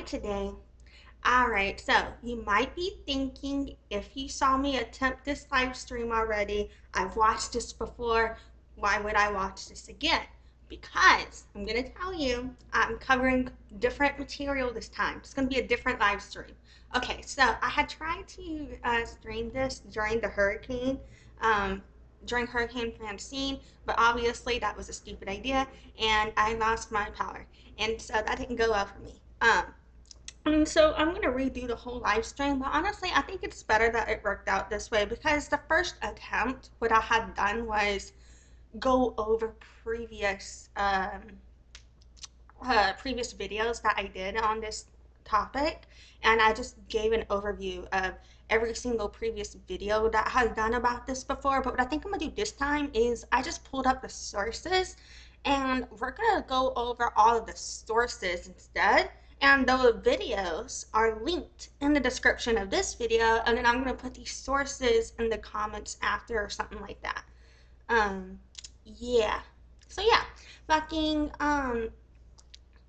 you today. All right, so you might be thinking if you saw me attempt this live stream already, I've watched this before, why would I watch this again? Because I'm going to tell you, I'm covering different material this time. It's going to be a different live stream. Okay, so I had tried to stream this um, during Hurricane Francine, but obviously that was a stupid idea, and I lost my power, and so that didn't go well for me. And so I'm going to redo the whole live stream, but honestly, I think it's better that it worked out this way because the first attempt, what I had done was go over previous videos that I did on this topic, and I just gave an overview of every single previous video that I have done about this before. But what I think I'm gonna do this time is I just pulled up the sources, and we're gonna go over all of the sources instead. And the videos are linked in the description of this video, and then I'm gonna put these sources in the comments after or something like that. Um, yeah. So yeah, fucking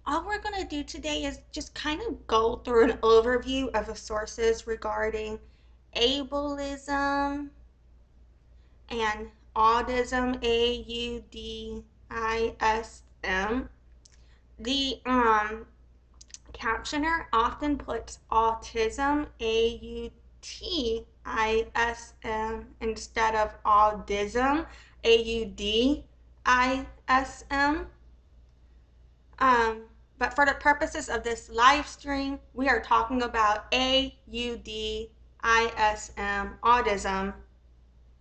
all we're going to do today is just kind of go through an overview of the sources regarding ableism and autism, AUDISM. The captioner often puts autism, AUTISM, instead of autism, AUDISM. But for the purposes of this live stream, we are talking about AUDISM, autism.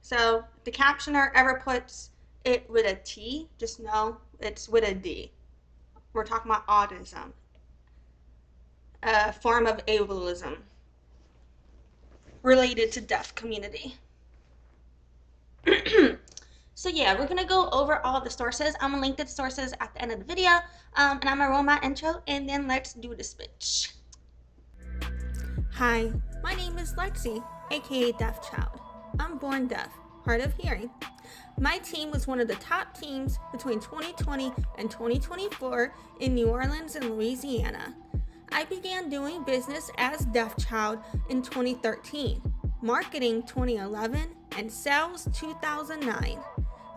So if the captioner ever puts it with a T, just know it's with a D. We're talking about autism, a form of ableism related to deaf community. So yeah, we're gonna go over all the sources. I'm gonna link the sources at the end of the video, and I'm gonna roll my intro, and then let's do this bitch. Hi, my name is Lexi, aka Deaf Child. I'm born deaf, hard of hearing. My team was one of the top teams between 2020 and 2024 in New Orleans and Louisiana. I began doing business as Deaf Child in 2013, marketing 2011, and sales 2009.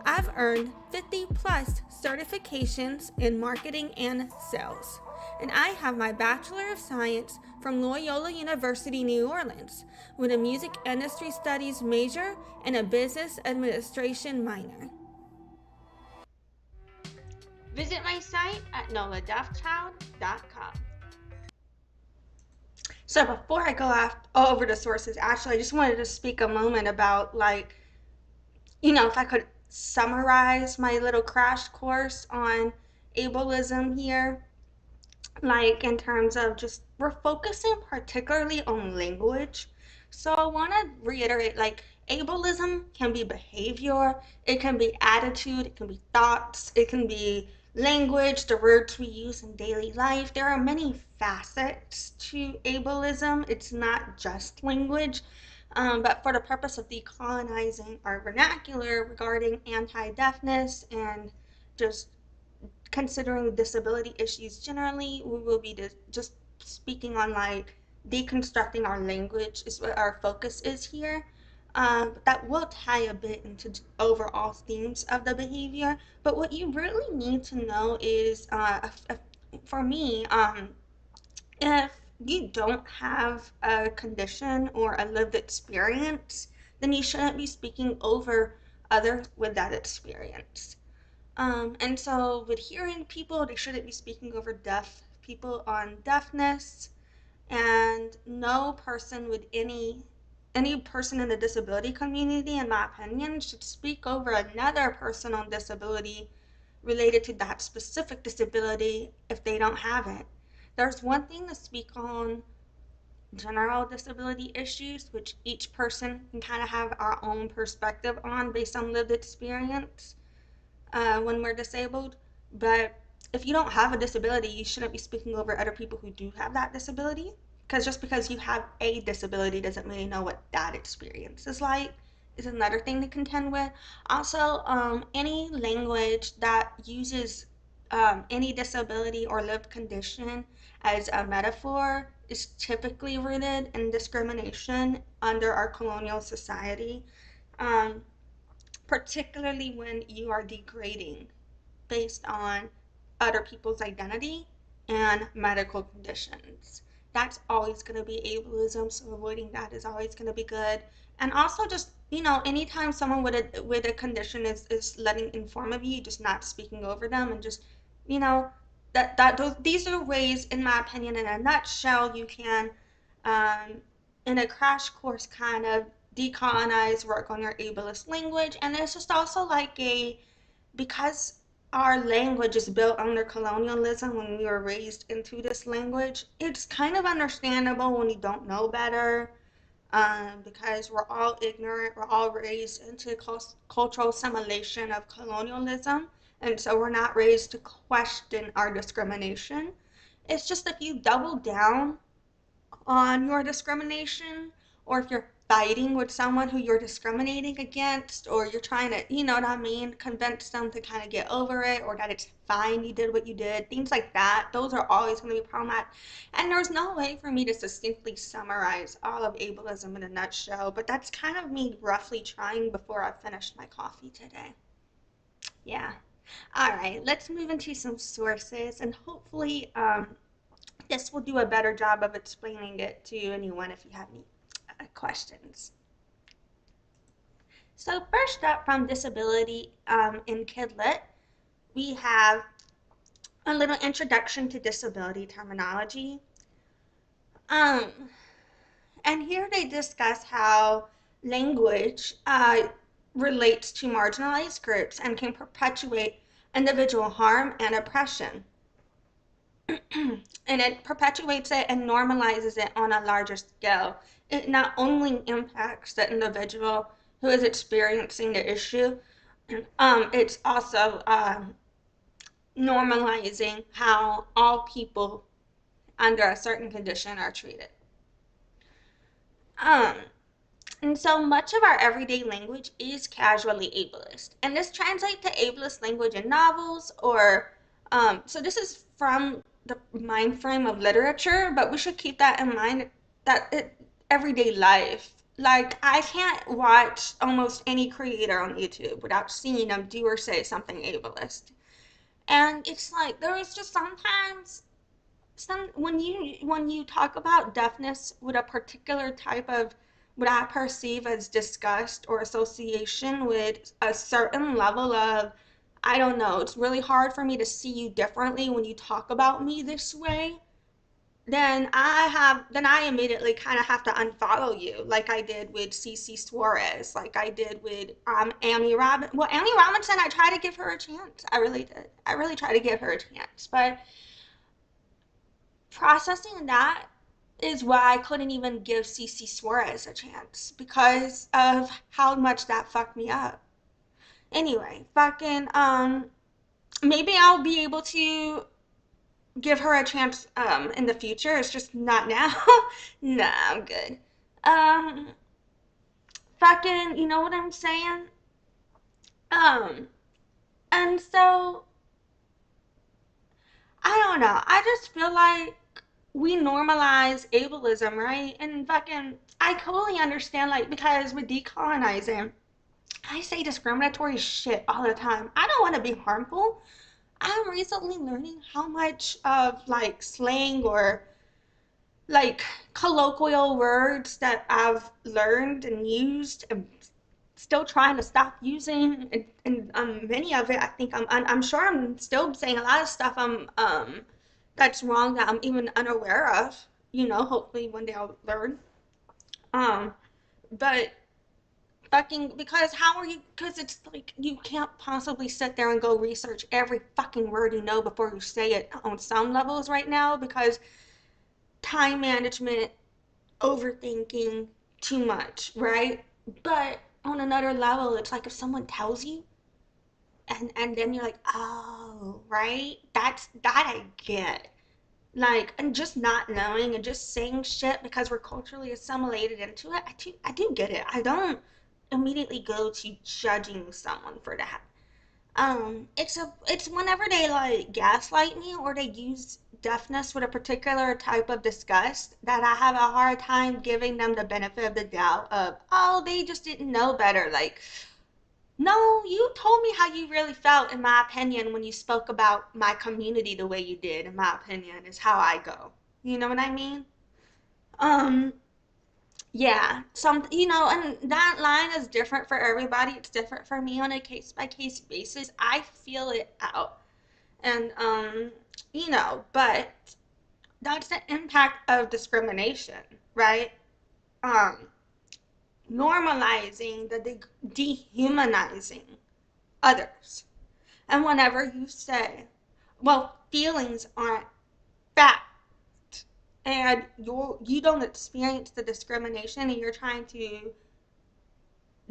I've earned 50 plus certifications in marketing and sales, and I have my Bachelor of Science from Loyola University, New Orleans, with a music industry studies major and a business administration minor. Visit my site at noladeafchild.com. So before I go over the sources, actually, I just wanted to speak a moment about, if I could summarize my little crash course on ableism here, in terms of just we're focusing particularly on language. So I want to reiterate, ableism can be behavior, it can be attitude, it can be thoughts, it can be language, the words we use in daily life. There are many facets to ableism. It's not just language. But for the purpose of decolonizing our vernacular regarding anti-deafness and just considering disability issues generally, we will be just speaking on deconstructing our language is what our focus is here. But that will tie a bit into overall themes of the behavior. But what you really need to know is, for me, if you don't have a condition or a lived experience, then you shouldn't be speaking over others with that experience. And so with hearing people, they shouldn't be speaking over deaf people on deafness, and no person with any person in the disability community, in my opinion, should speak over another person on disability related to that specific disability if they don't have it. There's one thing to speak on general disability issues, which each person can kind of have our own perspective on based on lived experience when we're disabled. But if you don't have a disability, you shouldn't be speaking over other people who do have that disability. Because just because you have a disability doesn't mean you know what that experience is like, is another thing to contend with. Also, any language that uses any disability or lived condition as a metaphor is typically rooted in discrimination under our colonial society, um, particularly when you are degrading based on other people's identity and medical conditions. That's always going to be ableism, so avoiding that is always going to be good. And also just, anytime someone with a condition is letting inform of you, just not speaking over them and just, you know, these are ways, in my opinion, in a nutshell, you can um, in a crash course kind of decolonize, work on your ableist language. And it's just also like because our language is built under colonialism, when we were raised into this language, it's kind of understandable when you don't know better, because we're all ignorant, we're all raised into cultural assimilation of colonialism, and so we're not raised to question our discrimination. It's just if you double down on your discrimination, or if you're fighting with someone who you're discriminating against, or you're trying to, you know what I mean, convince them to kind of get over it, or that it's fine you did what you did, things like that, those are always going to be problematic. And there's no way for me to succinctly summarize all of ableism in a nutshell, but that's kind of me roughly trying before I finished my coffee today. Yeah. All right, let's move into some sources, and hopefully this will do a better job of explaining it to anyone if you have any questions. So first up, from Disability in Kidlit, we have a little introduction to disability terminology. Um, and here they discuss how language relates to marginalized groups and can perpetuate individual harm and oppression. And it perpetuates it and normalizes it on a larger scale. It not only impacts the individual who is experiencing the issue, it's also normalizing how all people under a certain condition are treated. Um, And so much of our everyday language is casually ableist. And this translates to ableist language in novels or, so this is from the mind frame of literature, but we should keep that in mind that everyday life. Like, I can't watch almost any creator on YouTube without seeing them do or say something ableist. And it's like, there is just sometimes when you talk about deafness with a particular type of what I perceive as disgust or association with a certain level of, I don't know, it's really hard for me to see you differently when you talk about me this way, then I immediately kind of have to unfollow you, like I did with CC Suarez, like I did with Amy Robinson. I tried to give her a chance. I really did. I really tried to give her a chance, but processing that is why I couldn't even give CC Suarez a chance because of how much that fucked me up. Anyway, fucking maybe I'll be able to give her a chance in the future. It's just not now. Nah, I'm good. Um fucking, you know what I'm saying? Um and so I don't know. I just feel like we normalize ableism, right? And fucking, I totally understand, like, because with decolonizing, I say discriminatory shit all the time. I don't want to be harmful. I'm recently learning how much of, like, slang or, like, colloquial words that I've learned and used and still trying to stop using. And many of it, I think I'm sure I'm still saying a lot of stuff that's wrong that I'm even unaware of. Hopefully one day I'll learn. Um, but fucking, because how are you? Because it's like you can't possibly sit there and go research every fucking word you know before you say it on some levels right now, because time management, overthinking, too much, right? But on another level, it's like if someone tells you, and then you're like, oh, right? That I get. Like, and just not knowing and just saying shit because we're culturally assimilated into it. I do get it. I don't immediately go to judging someone for that. It's whenever they like gaslight me or they use deafness with a particular type of disgust that I have a hard time giving them the benefit of the doubt of, oh, they just didn't know better. Like, no, you told me how you really felt, in my opinion, when you spoke about my community the way you did, in my opinion, is how I go. You know what I mean? Um, yeah, and that line is different for everybody. It's different for me on a case by case basis. I feel it out. And, but that's the impact of discrimination, right? Um, Normalizing the dehumanizing others. And whenever you say, well, feelings aren't fact, and you don't experience the discrimination and you're trying to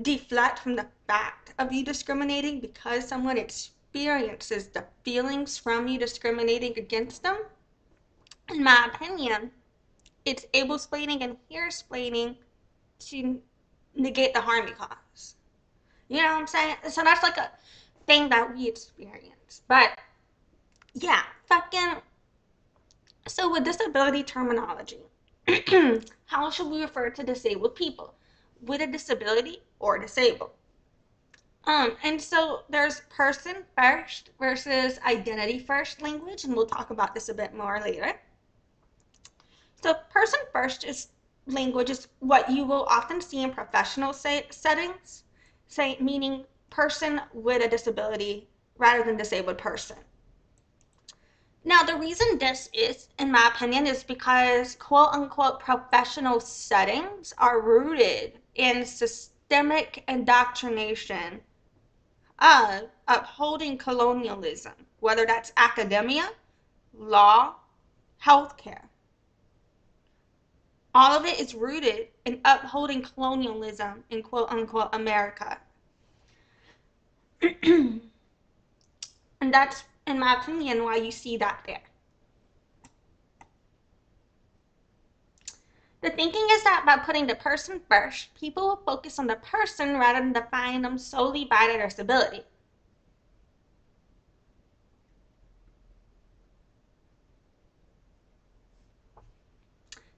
deflect from the fact of you discriminating because someone experiences the feelings from you discriminating against them, in my opinion, it's able splaining and here splaining to negate the harm you cause. You know what I'm saying? So that's like a thing that we experience. But yeah, fucking. So with disability terminology, how should we refer to disabled people? With a disability or disabled? And so there's person first versus identity first language, and we'll talk about this a bit more later. So person first is language is what you will often see in professional settings, say meaning person with a disability rather than disabled person. Now, the reason this is, in my opinion, is because quote unquote professional settings are rooted in systemic indoctrination of upholding colonialism, whether that's academia, law, healthcare. All of it is rooted in upholding colonialism in quote unquote America. And that's, in my opinion, why you see that there. The thinking is that by putting the person first, people will focus on the person rather than defining them solely by their disability.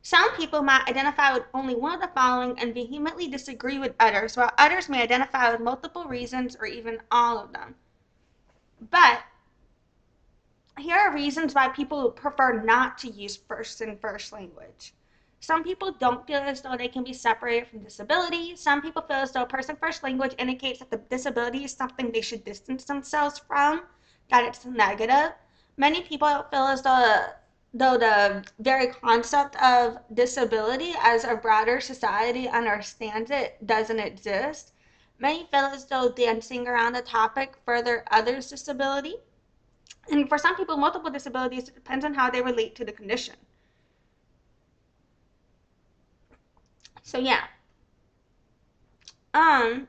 Some people might identify with only one of the following and vehemently disagree with others, while others may identify with multiple reasons or even all of them. But here are reasons why people prefer not to use first language. Some people don't feel as though they can be separated from disability. Some people feel as though person first language indicates that the disability is something they should distance themselves from, that it's negative. Many people feel as though the very concept of disability as a broader society understands it doesn't exist. Many feel as though dancing around the topic further others' disability. And for some people, multiple disabilities, it depends on how they relate to the condition. So yeah. Um,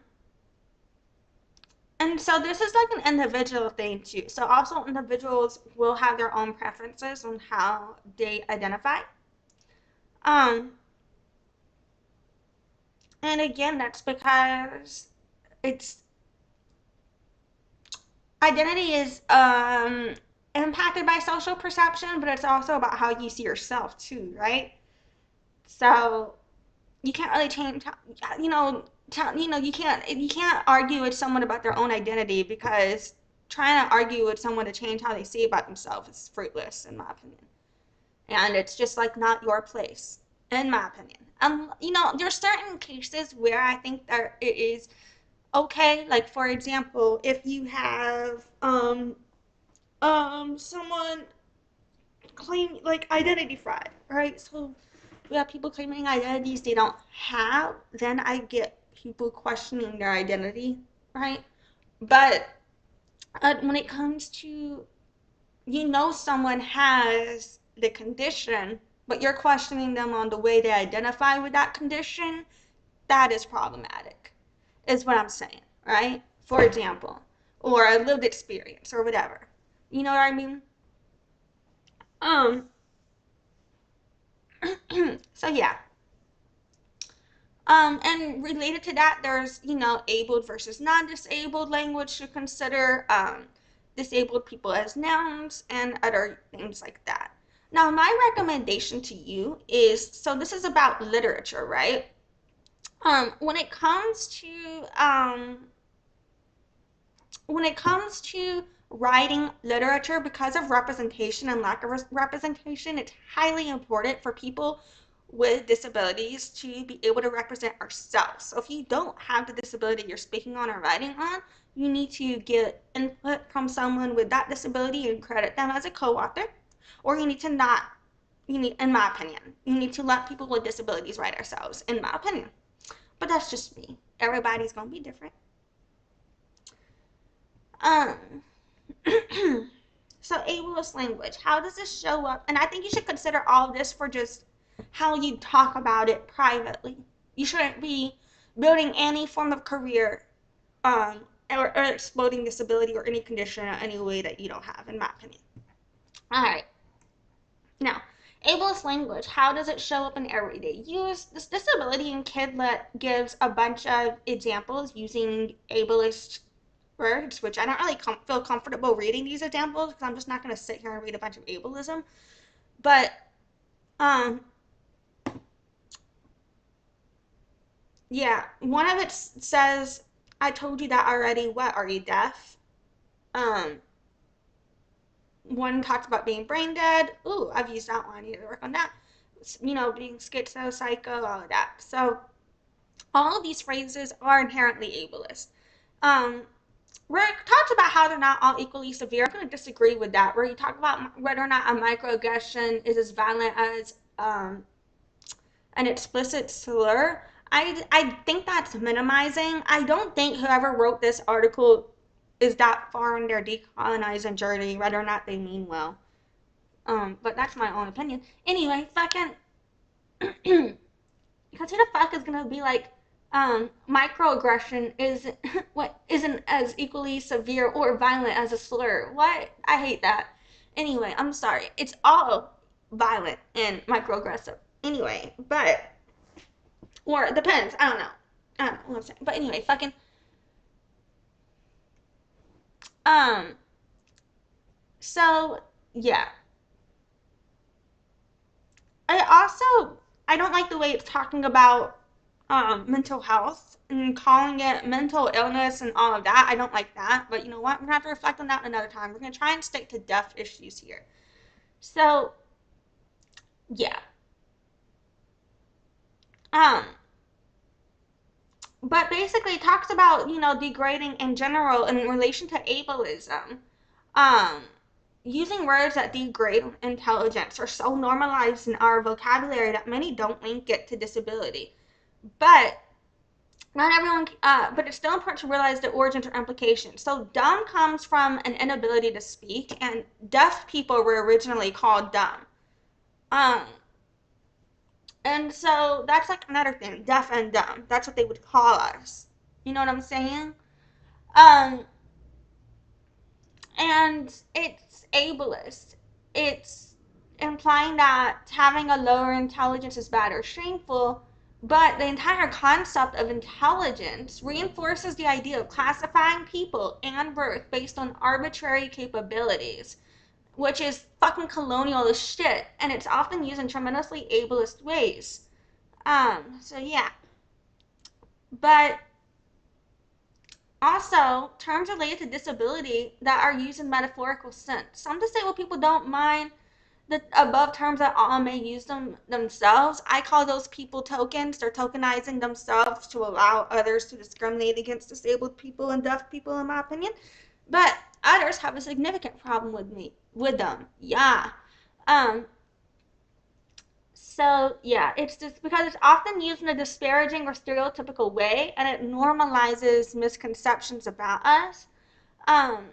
and so this is like an individual thing too. So also individuals will have their own preferences on how they identify. Um, and again, that's because it's identity is impacted by social perception, but it's also about how you see yourself too, right? So you can't really change, you can't argue with someone about their own identity because trying to argue with someone to change how they see about themselves is fruitless, in my opinion. And it's just like not your place, in my opinion. There's certain cases where I think that it is okay. Like for example, if you have someone claim like identity fraud, right? So we have people claiming identities they don't have, then I get people questioning their identity, right? But when it comes to, someone has the condition, but you're questioning them on the way they identify with that condition, that is problematic, is what I'm saying, right? For example, or a lived experience or whatever. You know what I mean? Um, so yeah. And related to that, there's, abled versus non-disabled language to consider, disabled people as nouns, and other things like that. Now, my recommendation to you is, so this is about literature, right? When it comes to writing literature, because of representation and lack of representation, it's highly important for people with disabilities to be able to represent ourselves. So if you don't have the disability you're speaking on or writing on, you need to get input from someone with that disability and credit them as a co-author, or you need to not, in my opinion, you need to let people with disabilities write ourselves, in my opinion. But that's just me. Everybody's gonna be different. Um, So ableist language, how does this show up? And I think you should consider all of this for just how you talk about it privately. You shouldn't be building any form of career, um, or exploiting disability or any condition in any way that you don't have, in my opinion. All right. Now, ableist language, how does it show up in everyday use? This disability in Kidlet gives a bunch of examples using ableist words, which I don't really feel comfortable reading these examples because I'm just not going to sit here and read a bunch of ableism. But, um, yeah, one of it says, I told you that already. What, are you deaf? Um, One talks about being brain dead. Ooh, I've used that one. I need to work on that. Being schizo, psycho, all of that. So, all of these phrases are inherently ableist. Um, where it talks about how they're not all equally severe, I'm going to disagree with that. Where you talk about whether or not a microaggression is as violent as an explicit slur, I think that's minimizing. I don't think whoever wrote this article is that far in their decolonizing journey, whether or not they mean well. But that's my own opinion. Anyway, fucking, because who the fuck is gonna be like, microaggression is what isn't as equally severe or violent as a slur? What? I hate that. Anyway, I'm sorry. It's all violent and microaggressive. Anyway, but or it depends. I don't know. I don't know what I'm saying. But anyway, fucking um. So yeah, I don't like the way it's talking about mental health and calling it mental illness and all of that. I don't like that. But you know what? We're gonna have to reflect on that another time. We're gonna try and stick to deaf issues here. So yeah. Um. But basically, it talks about degrading in general in relation to ableism. Um. Using words that degrade intelligence are so normalized in our vocabulary that many don't link it to disability. But not everyone, but it's still important to realize the origins or implications. So, dumb comes from an inability to speak, and deaf people were originally called dumb. Um, and so that's like another thing, deaf and dumb. That's what they would call us. You know what I'm saying? Um, and it's ableist. It's implying that having a lower intelligence is bad or shameful, but the entire concept of intelligence reinforces the idea of classifying people and birth based on arbitrary capabilities, which is fucking colonial as shit, and it's often used in tremendously ableist ways. So yeah. But also, terms related to disability that are used in metaphorical sense. Some disabled people don't mind the above terms that all may use them themselves. I call those people tokens. They're tokenizing themselves to allow others to discriminate against disabled people and deaf people, in my opinion. But others have a significant problem with them. Yeah. Um, so yeah, it's just because it's often used in a disparaging or stereotypical way, and it normalizes misconceptions about us. Um,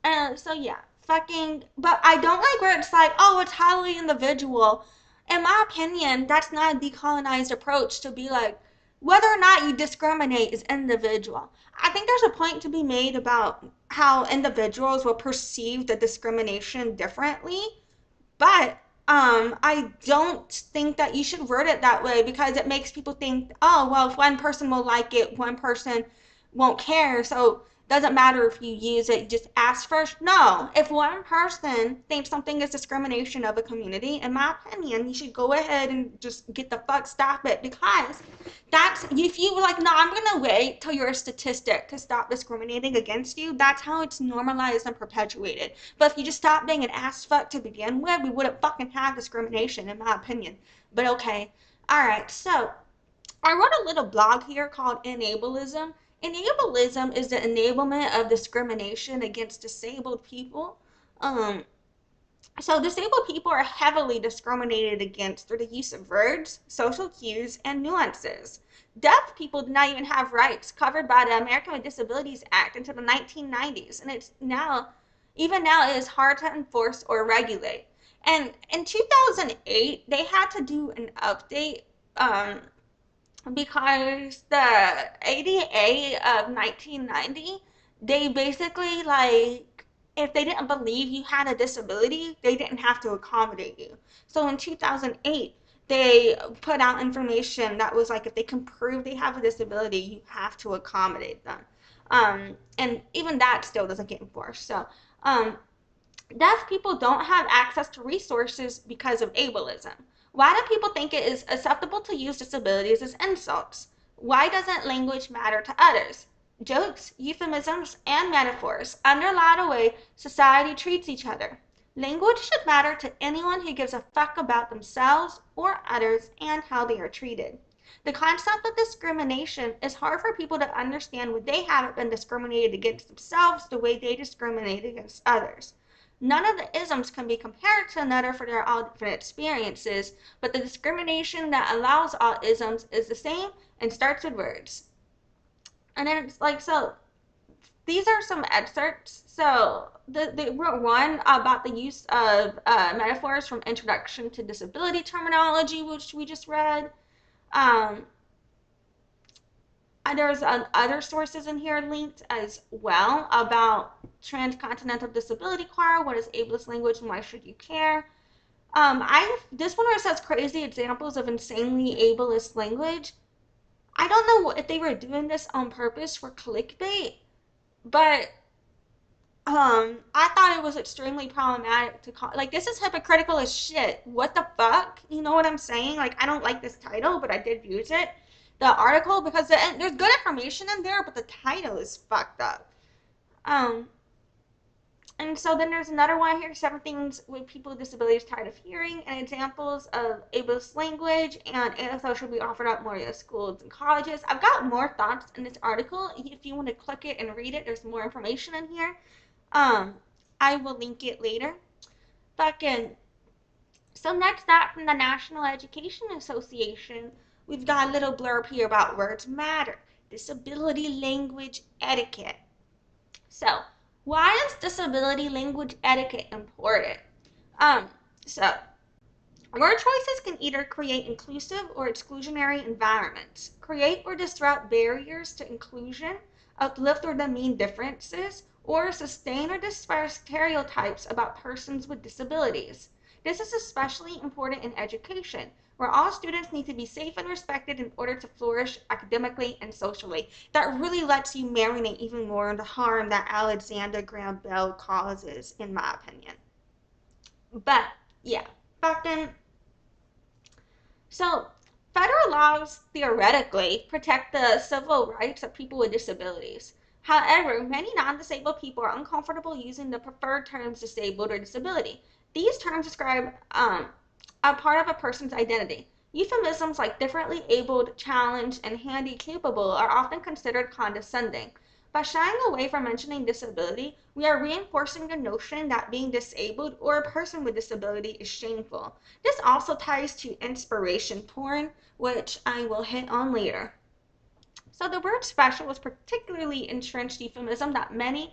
and so yeah, fucking. But I don't like where it's like, oh, it's highly individual. In my opinion, that's not a decolonized approach to be like, whether or not you discriminate is individual. I think there's a point to be made about how individuals will perceive the discrimination differently, but I don't think that you should word it that way because it makes people think, oh, well, if one person will like it, one person won't care. So it doesn't matter if you use it, just ask first. No, if one person thinks something is discrimination of a community, in my opinion, you should go ahead and just get the fuck stop it because that's if you were like, no, I'm gonna wait till you're a statistic to stop discriminating against you. That's how it's normalized and perpetuated. But if you just stop being an ass fuck to begin with, we wouldn't fucking have discrimination, in my opinion. But okay, all right. So I wrote a little blog here called Enableism. Enableism is the enablement of discrimination against disabled people. Um, so disabled people are heavily discriminated against through the use of words, social cues, and nuances. Deaf people did not even have rights covered by the American with Disabilities Act until the 1990s, and it's now, even now, it is hard to enforce or regulate. And in 2008, they had to do an update because the ADA of 1990, they basically like if they didn't believe you had a disability, they didn't have to accommodate you. So in 2008, they put out information that was like if they can prove they have a disability, you have to accommodate them. And even that still doesn't get enforced. So um, deaf people don't have access to resources because of ableism. Why do people think it is acceptable to use disabilities as insults? Why doesn't language matter to others? Jokes, euphemisms, and metaphors underlie the way society treats each other. Language should matter to anyone who gives a fuck about themselves or others and how they are treated. The concept of discrimination is hard for people to understand when they haven't been discriminated against themselves the way they discriminate against others. None of the isms can be compared to another for their all different experiences, but the discrimination that allows all isms is the same and starts with words. And then it's like, so these are some excerpts. So they wrote one about the use of metaphors from Introduction to Disability Terminology, which we just read. Um, there's other sources in here linked as well about transcontinental disability card, what is ableist language and why should you care. I this one where it says crazy examples of insanely ableist language. I don't know if they were doing this on purpose for clickbait, but I thought it was extremely problematic to call like this is hypocritical as shit. What the fuck? You know what I'm saying? Like I don't like this title, but I did use it. The article because there's good information in there, but the title is fucked up. Um, and so then there's another one here, 7 things with people with disabilities tired of hearing, and examples of ableist language, and ASL should be offered at more schools and colleges. I've got more thoughts in this article. If you want to click it and read it, there's more information in here. Um, I will link it later. Fucking. So next up from the National Education Association, we've got a little blurb here about words matter, disability language etiquette. So, why is disability language etiquette important? Um, so word choices can either create inclusive or exclusionary environments, create or disrupt barriers to inclusion, uplift or demean differences, or sustain or disperse stereotypes about persons with disabilities. This is especially important in education, where all students need to be safe and respected in order to flourish academically and socially. That really lets you marinate even more in the harm that Alexander Graham Bell causes, in my opinion. But yeah, fucking so, federal laws theoretically protect the civil rights of people with disabilities. However, many non disabled people are uncomfortable using the preferred terms disabled or disability. These terms describe a part of a person's identity. Euphemisms like differently abled, challenged, and handy capable are often considered condescending. By shying away from mentioning disability, we are reinforcing the notion that being disabled or a person with disability is shameful. This also ties to inspiration porn, which I will hit on later. So the word special is particularly entrenched euphemism that may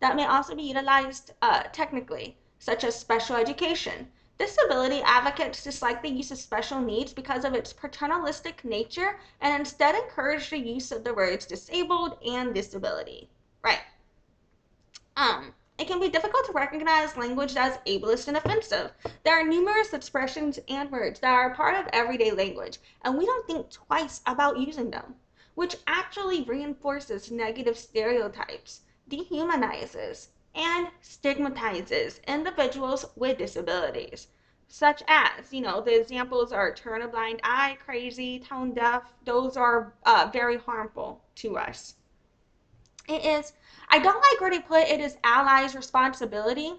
also be utilized technically, such as special education. Disability advocates dislike the use of special needs because of its paternalistic nature and instead encourage the use of the words disabled and disability. Right. It can be difficult to recognize language that is ableist and offensive. There are numerous expressions and words that are part of everyday language, and we don't think twice about using them, which actually reinforces negative stereotypes, dehumanizes, and stigmatizes individuals with disabilities. Such as, the examples are turn a blind eye, crazy, tone deaf. Those are very harmful to us. It is, I don't like where they put it is allies' responsibility.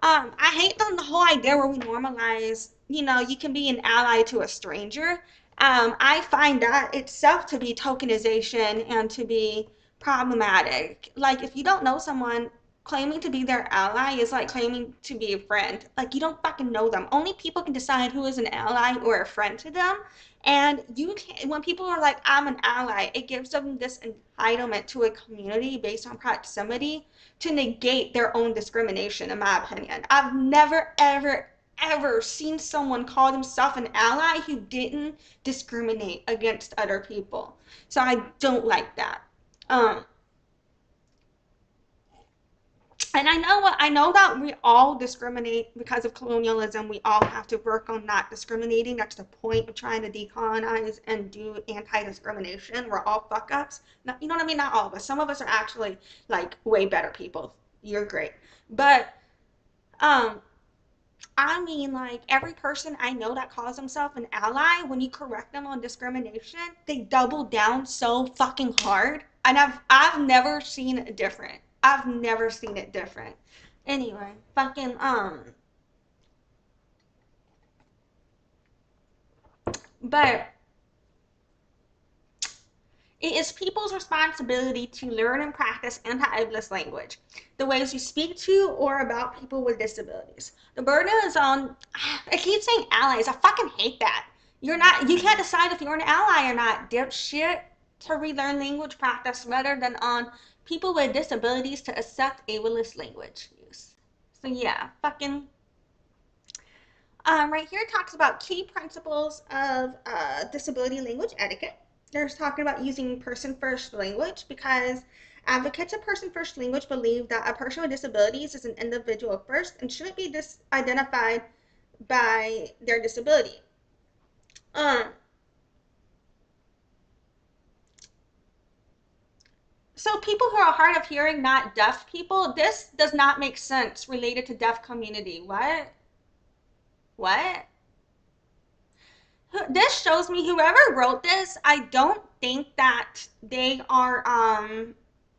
I hate the whole idea where we normalize, you can be an ally to a stranger. I find that itself to be tokenization and to be problematic. Like, if you don't know someone, claiming to be their ally is like claiming to be a friend. Like, you don't fucking know them. Only people can decide who is an ally or a friend to them. And you can, when people are like, I'm an ally, it gives them this entitlement to a community based on proximity to negate their own discrimination, in my opinion. I've never, ever, ever seen someone call themselves an ally who didn't discriminate against other people. So I don't like that. Um, and I know that we all discriminate because of colonialism. We all have to work on not discriminating. That's the point of trying to decolonize and do anti-discrimination. We're all fuck ups. You know what I mean? Not all of us. Some of us are actually like way better people. You're great. But um I mean, like, every person I know that calls himself an ally, when you correct them on discrimination, they double down so fucking hard. And I've never seen it different. I've never seen it different. Anyway, fucking but it is people's responsibility to learn and practice anti-ableist language, the ways you speak to or about people with disabilities. The burden is on, I keep saying allies, I fucking hate that. You can't decide if you're an ally or not, dipshit, to relearn language practice rather than on people with disabilities to accept ableist language use. So yeah, fucking right here it talks about key principles of disability language etiquette. There's talking about using person first language because advocates of person first language believe that a person with disabilities is an individual first and shouldn't be identified by their disability. Um, so people who are hard of hearing, not deaf people, this does not make sense related to deaf community. What? What? This shows me whoever wrote this, I don't think that they are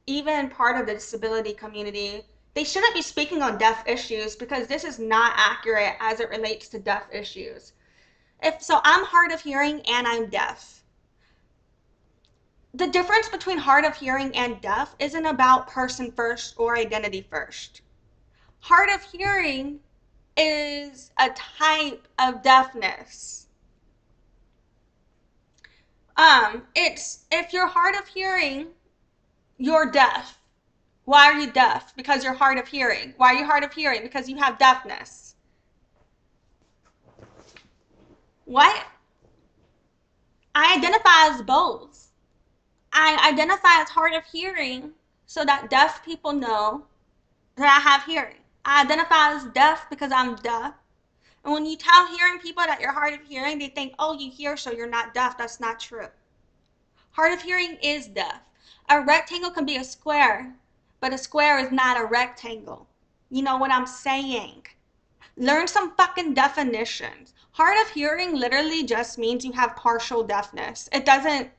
even part of the disability community. They shouldn't be speaking on deaf issues because this is not accurate as it relates to deaf issues. If so, I'm hard of hearing and I'm deaf. The difference between hard of hearing and deaf isn't about person first or identity first. Hard of hearing is a type of deafness. It's if you're hard of hearing, you're deaf. Why are you deaf? Because you're hard of hearing. Why are you hard of hearing? Because you have deafness. What? I identify as both. I identify as hard of hearing so that deaf people know that I have hearing. I identify as deaf because I'm deaf. And when you tell hearing people that you're hard of hearing, they think, oh, you hear, so you're not deaf. That's not true. Hard of hearing is deaf. A rectangle can be a square, but a square is not a rectangle. You know what I'm saying? Learn some fucking definitions. Hard of hearing literally just means you have partial deafness. It doesn't,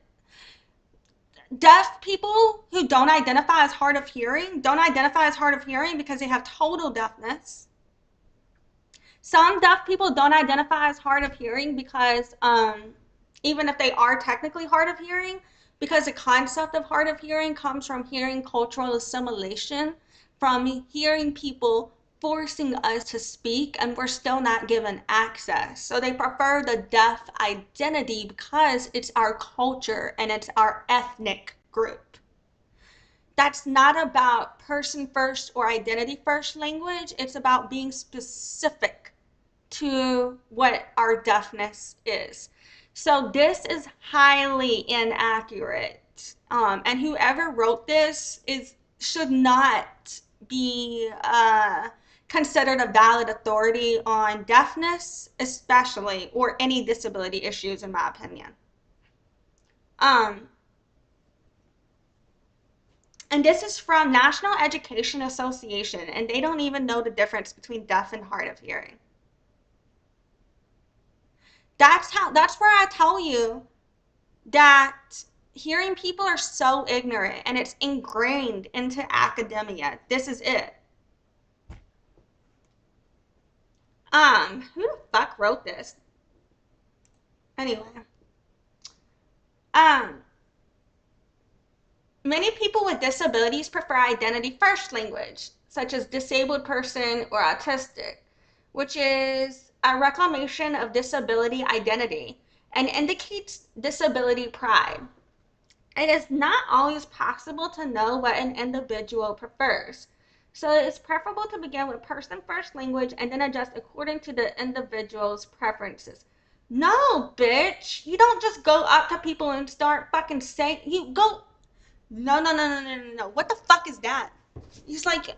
deaf people who don't identify as hard of hearing don't identify as hard of hearing because they have total deafness. Some deaf people don't identify as hard of hearing because even if they are technically hard of hearing, because the concept of hard of hearing comes from hearing cultural assimilation, from hearing people forcing us to speak and we're still not given access. So they prefer the deaf identity because it's our culture and it's our ethnic group. That's not about person first or identity first language. It's about being specific to what our deafness is. So this is highly inaccurate. And whoever wrote this should not be considered a valid authority on deafness, especially, or any disability issues, in my opinion. Um, and this is from National Education Association, and they don't even know the difference between deaf and hard of hearing. That's where I tell you that hearing people are so ignorant and it's ingrained into academia. This is it. Who the fuck wrote this? Anyway, um, many people with disabilities prefer identity first language, such as disabled person or autistic, which is a reclamation of disability identity and indicates disability pride. It is not always possible to know what an individual prefers. So it's preferable to begin with person first language and then adjust according to the individual's preferences. No, bitch. You don't just go up to people and start fucking saying, you go, no, no, no, no, no, no, no. What the fuck is that? It's like,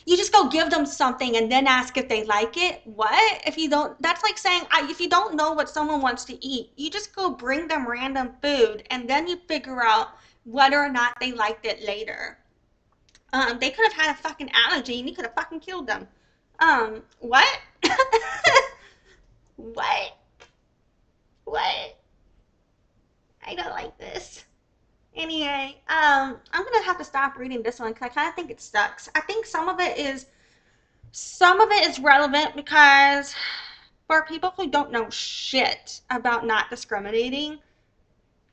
you just go give them something and then ask if they like it. What? If you don't, that's like saying, if you don't know what someone wants to eat, you just go bring them random food and then you figure out whether or not they liked it later. They could have had a fucking allergy and you could have fucking killed them. What? What? What? I don't like this. Anyway, I'm gonna have to stop reading this one because I kind of think it sucks. I think some of it is relevant because for people who don't know shit about not discriminating,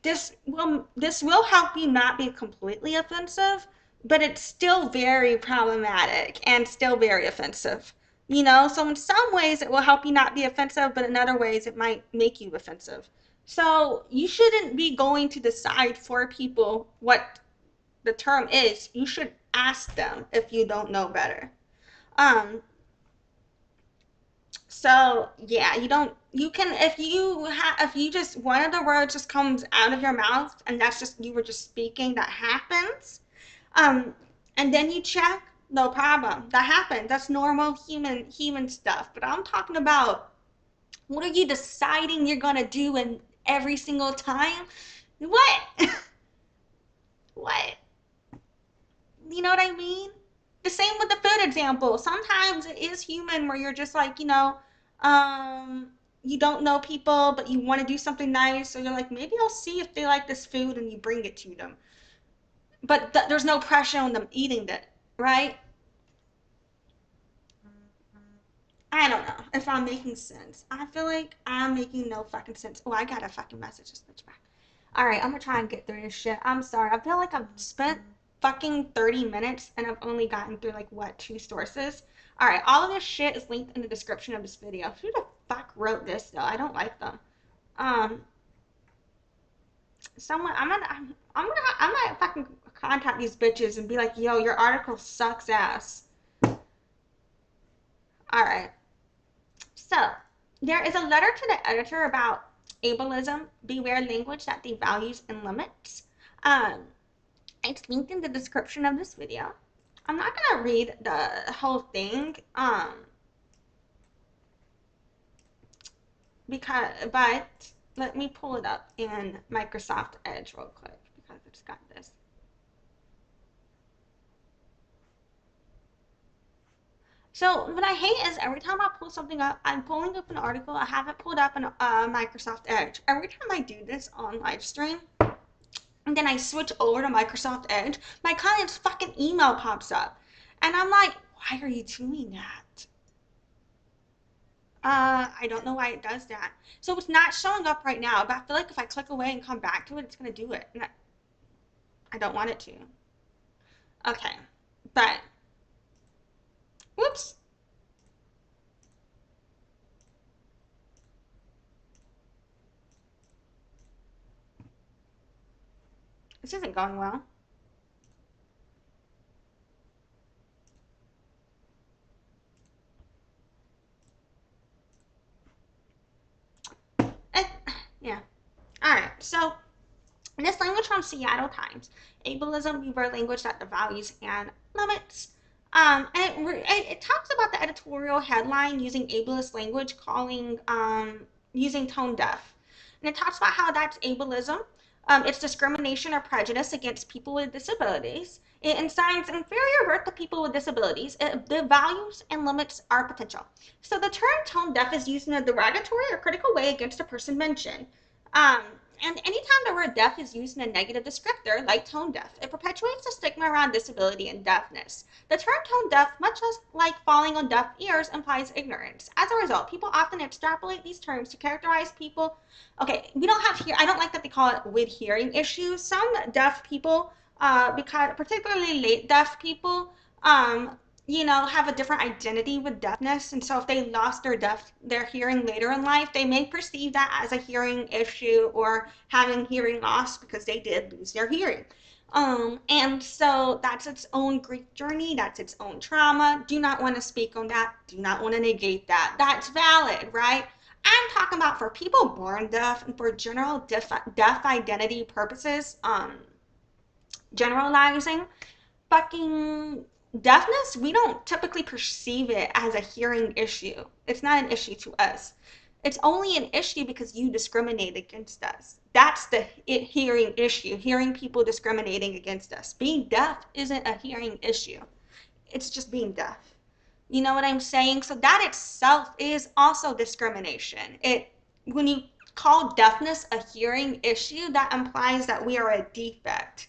this will help you not be completely offensive, but it's still very problematic and still very offensive. So in some ways it will help you not be offensive, but in other ways it might make you offensive. So you shouldn't be going to decide for people what the term is. You should ask them if you don't know better. Um, so yeah, you can if you just one of the words just comes out of your mouth and that's just you were just speaking, that happens. Um, and then you check, no problem. That happens. That's normal human stuff. But I'm talking about what are you deciding you're gonna do in every single time? What? What? You know what I mean? The same with the food example. Sometimes it is human where you're just like, um, you don't know people, but you want to do something nice. So you're like, maybe I'll see if they like this food and you bring it to them. But there's no pressure on them eating it, right? I don't know if I'm making sense. I feel like I'm making no fucking sense. Oh, I got a fucking message. Just switch back. All right, I'm gonna try and get through this shit. I'm sorry. I feel like I've spent fucking 30 minutes and I've only gotten through like what, two sources? All right, all of this shit is linked in the description of this video. Who the fuck wrote this though? I don't like them. Um, someone. I might fucking contact these bitches and be like, yo, your article sucks ass. All right. So, there is a letter to the editor about ableism, beware language that devalues and limits. Um, it's linked in the description of this video. I'm not gonna read the whole thing, but let me pull it up in Microsoft Edge real quick because I just got this. So what I hate is every time I pull something up, I'm pulling up an article, I have it pulled up in Microsoft Edge. Every time I do this on live stream, and then I switch over to Microsoft Edge, my client's fucking email pops up. And I'm like, why are you doing that? I don't know why it does that. So it's not showing up right now, but I feel like if I click away and come back to it, it's gonna do it. And I don't want it to. Okay, but, whoops. This isn't going well. Eh, yeah. All right, so this language from Seattle Times, ableism, beware language that devalues and limits. It talks about the editorial headline using ableist language, calling using tone deaf, and it talks about how that's ableism. It's discrimination or prejudice against people with disabilities. It assigns inferior worth to people with disabilities. It devalues and limits our potential. So the term tone deaf is used in a derogatory or critical way against a person mentioned. Um, and anytime the word deaf is used in a negative descriptor, like tone deaf, it perpetuates the stigma around disability and deafness. The term tone deaf, much less like falling on deaf ears, implies ignorance. As a result, people often extrapolate these terms to characterize people. Okay, we don't have here, I don't like that they call it with hearing issues. Some deaf people, because particularly late deaf people, have a different identity with deafness, and so if they lost their hearing later in life, they may perceive that as a hearing issue or having hearing loss because they did lose their hearing. And so that's its own grief journey, that's its own trauma. Do not want to speak on that, do not want to negate that. That's valid, right? I'm talking about for people born deaf and for general deaf identity purposes, generalizing fucking deafness, we don't typically perceive it as a hearing issue. It's not an issue to us. It's only an issue because you discriminate against us. That's the hearing issue, hearing people discriminating against us. Being deaf isn't a hearing issue. It's just being deaf. You know what I'm saying? So that itself is also discrimination. When you call deafness a hearing issue, that implies that we are a defect.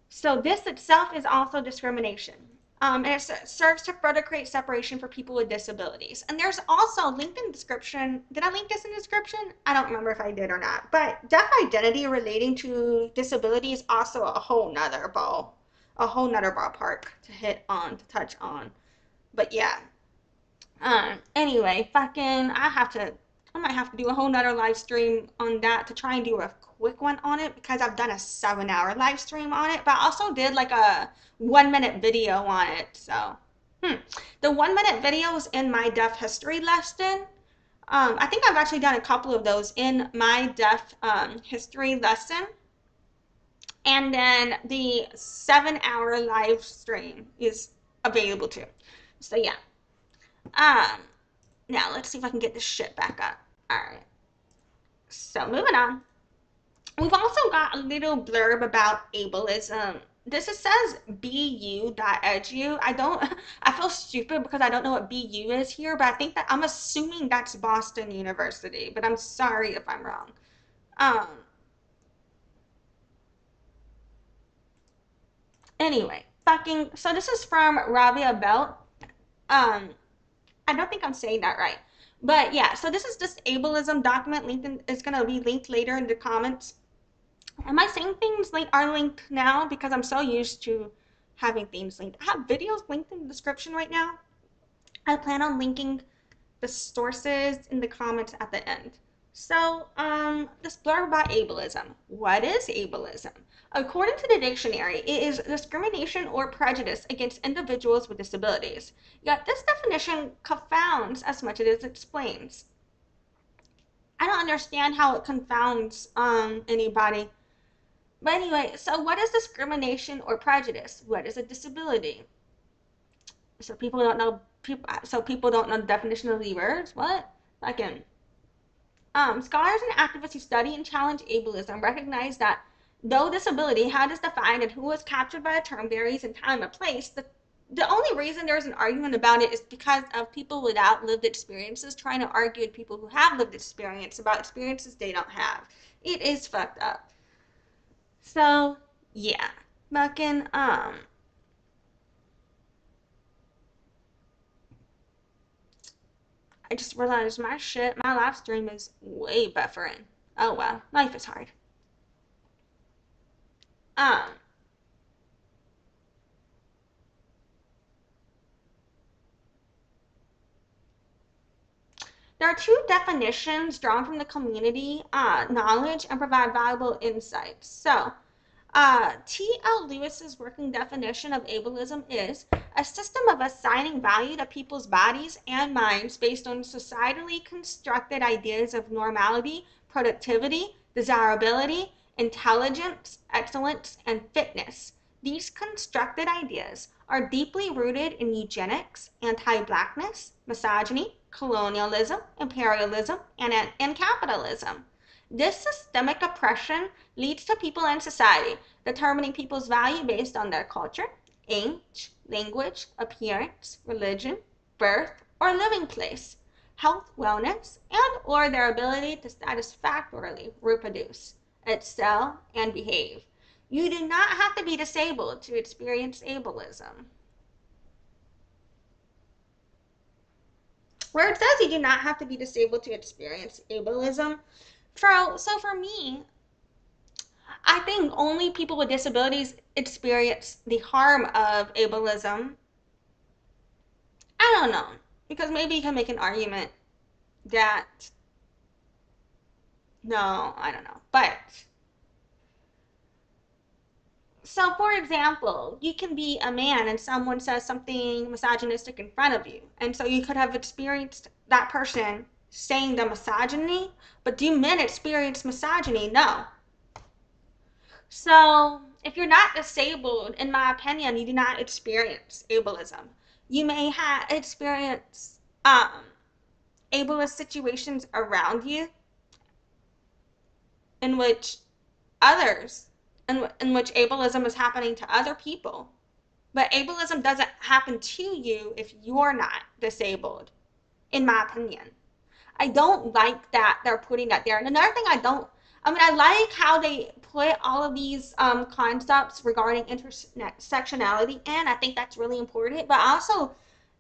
So this itself is also discrimination. And it serves to further create separation for people with disabilities. And there's also linked in the description. Did I link this in the description? I don't remember if I did or not. But deaf identity relating to disability is also a whole nother ballpark to hit on, to touch on. But yeah. Anyway, I might have to do a whole nother live stream on that to try and do a quick one on it because I've done a 7-hour live stream on it, but I also did like a 1 minute video on it. So, the 1 minute video is in my deaf history lesson. I think I've actually done a couple of those in my deaf history lesson. And then the 7-hour live stream is available too. So yeah. Now let's see if I can get this shit back up. All right. So moving on. We've also got a little blurb about ableism. This says bu.edu. I feel stupid because I don't know what BU is here, but I'm assuming that's Boston University, but I'm sorry if I'm wrong. Anyway, so this is from Rabia Belt. I don't think I'm saying that right. But yeah, so this ableism document is going to be linked later in the comments. Am I saying things are linked now? Because I'm so used to having things linked. I have videos linked in the description right now. I plan on linking the sources in the comments at the end. So, this blurb about ableism. What is ableism? According to the dictionary, it is discrimination or prejudice against individuals with disabilities. Yet this definition confounds as much as it explains. I don't understand how it confounds anybody. But anyway, so what is discrimination or prejudice? What is a disability? So people don't know the definition of the words. What? Again. Scholars and activists who study and challenge ableism recognize that though disability, how it is defined and who is captured by a term varies in time and place, the only reason there's an argument about it is because of people without lived experiences trying to argue with people who have lived experience about experiences they don't have. It is fucked up. So, yeah. Fucking, I just realized my live stream is way buffering. Oh well, life is hard. Um, there are two definitions drawn from the community knowledge and provide valuable insights. So, T.L. Lewis's working definition of ableism is a system of assigning value to people's bodies and minds based on societally constructed ideas of normality, productivity, desirability, intelligence, excellence, and fitness. These constructed ideas are deeply rooted in eugenics, anti-blackness, misogyny, colonialism, imperialism, and capitalism. This systemic oppression leads to people and society determining people's value based on their culture, age, language, appearance, religion, birth, or living place, health, wellness, and or their ability to satisfactorily reproduce, excel, and behave. You do not have to be disabled to experience ableism. Where it says you do not have to be disabled to experience ableism, so for me, I think only people with disabilities experience the harm of ableism. I don't know, because maybe you can make an argument that, no, I don't know. But so, for example, you can be a man and someone says something misogynistic in front of you. And so you could have experienced that person saying the misogyny, but do men experience misogyny? No. So, if you're not disabled, in my opinion, you do not experience ableism. You may have experience ableist situations around you in which others, in which ableism is happening to other people. But ableism doesn't happen to you if you're not disabled, in my opinion. I don't like that they're putting that there. And another thing I like how they put all of these concepts regarding intersectionality in. I think that's really important. But also,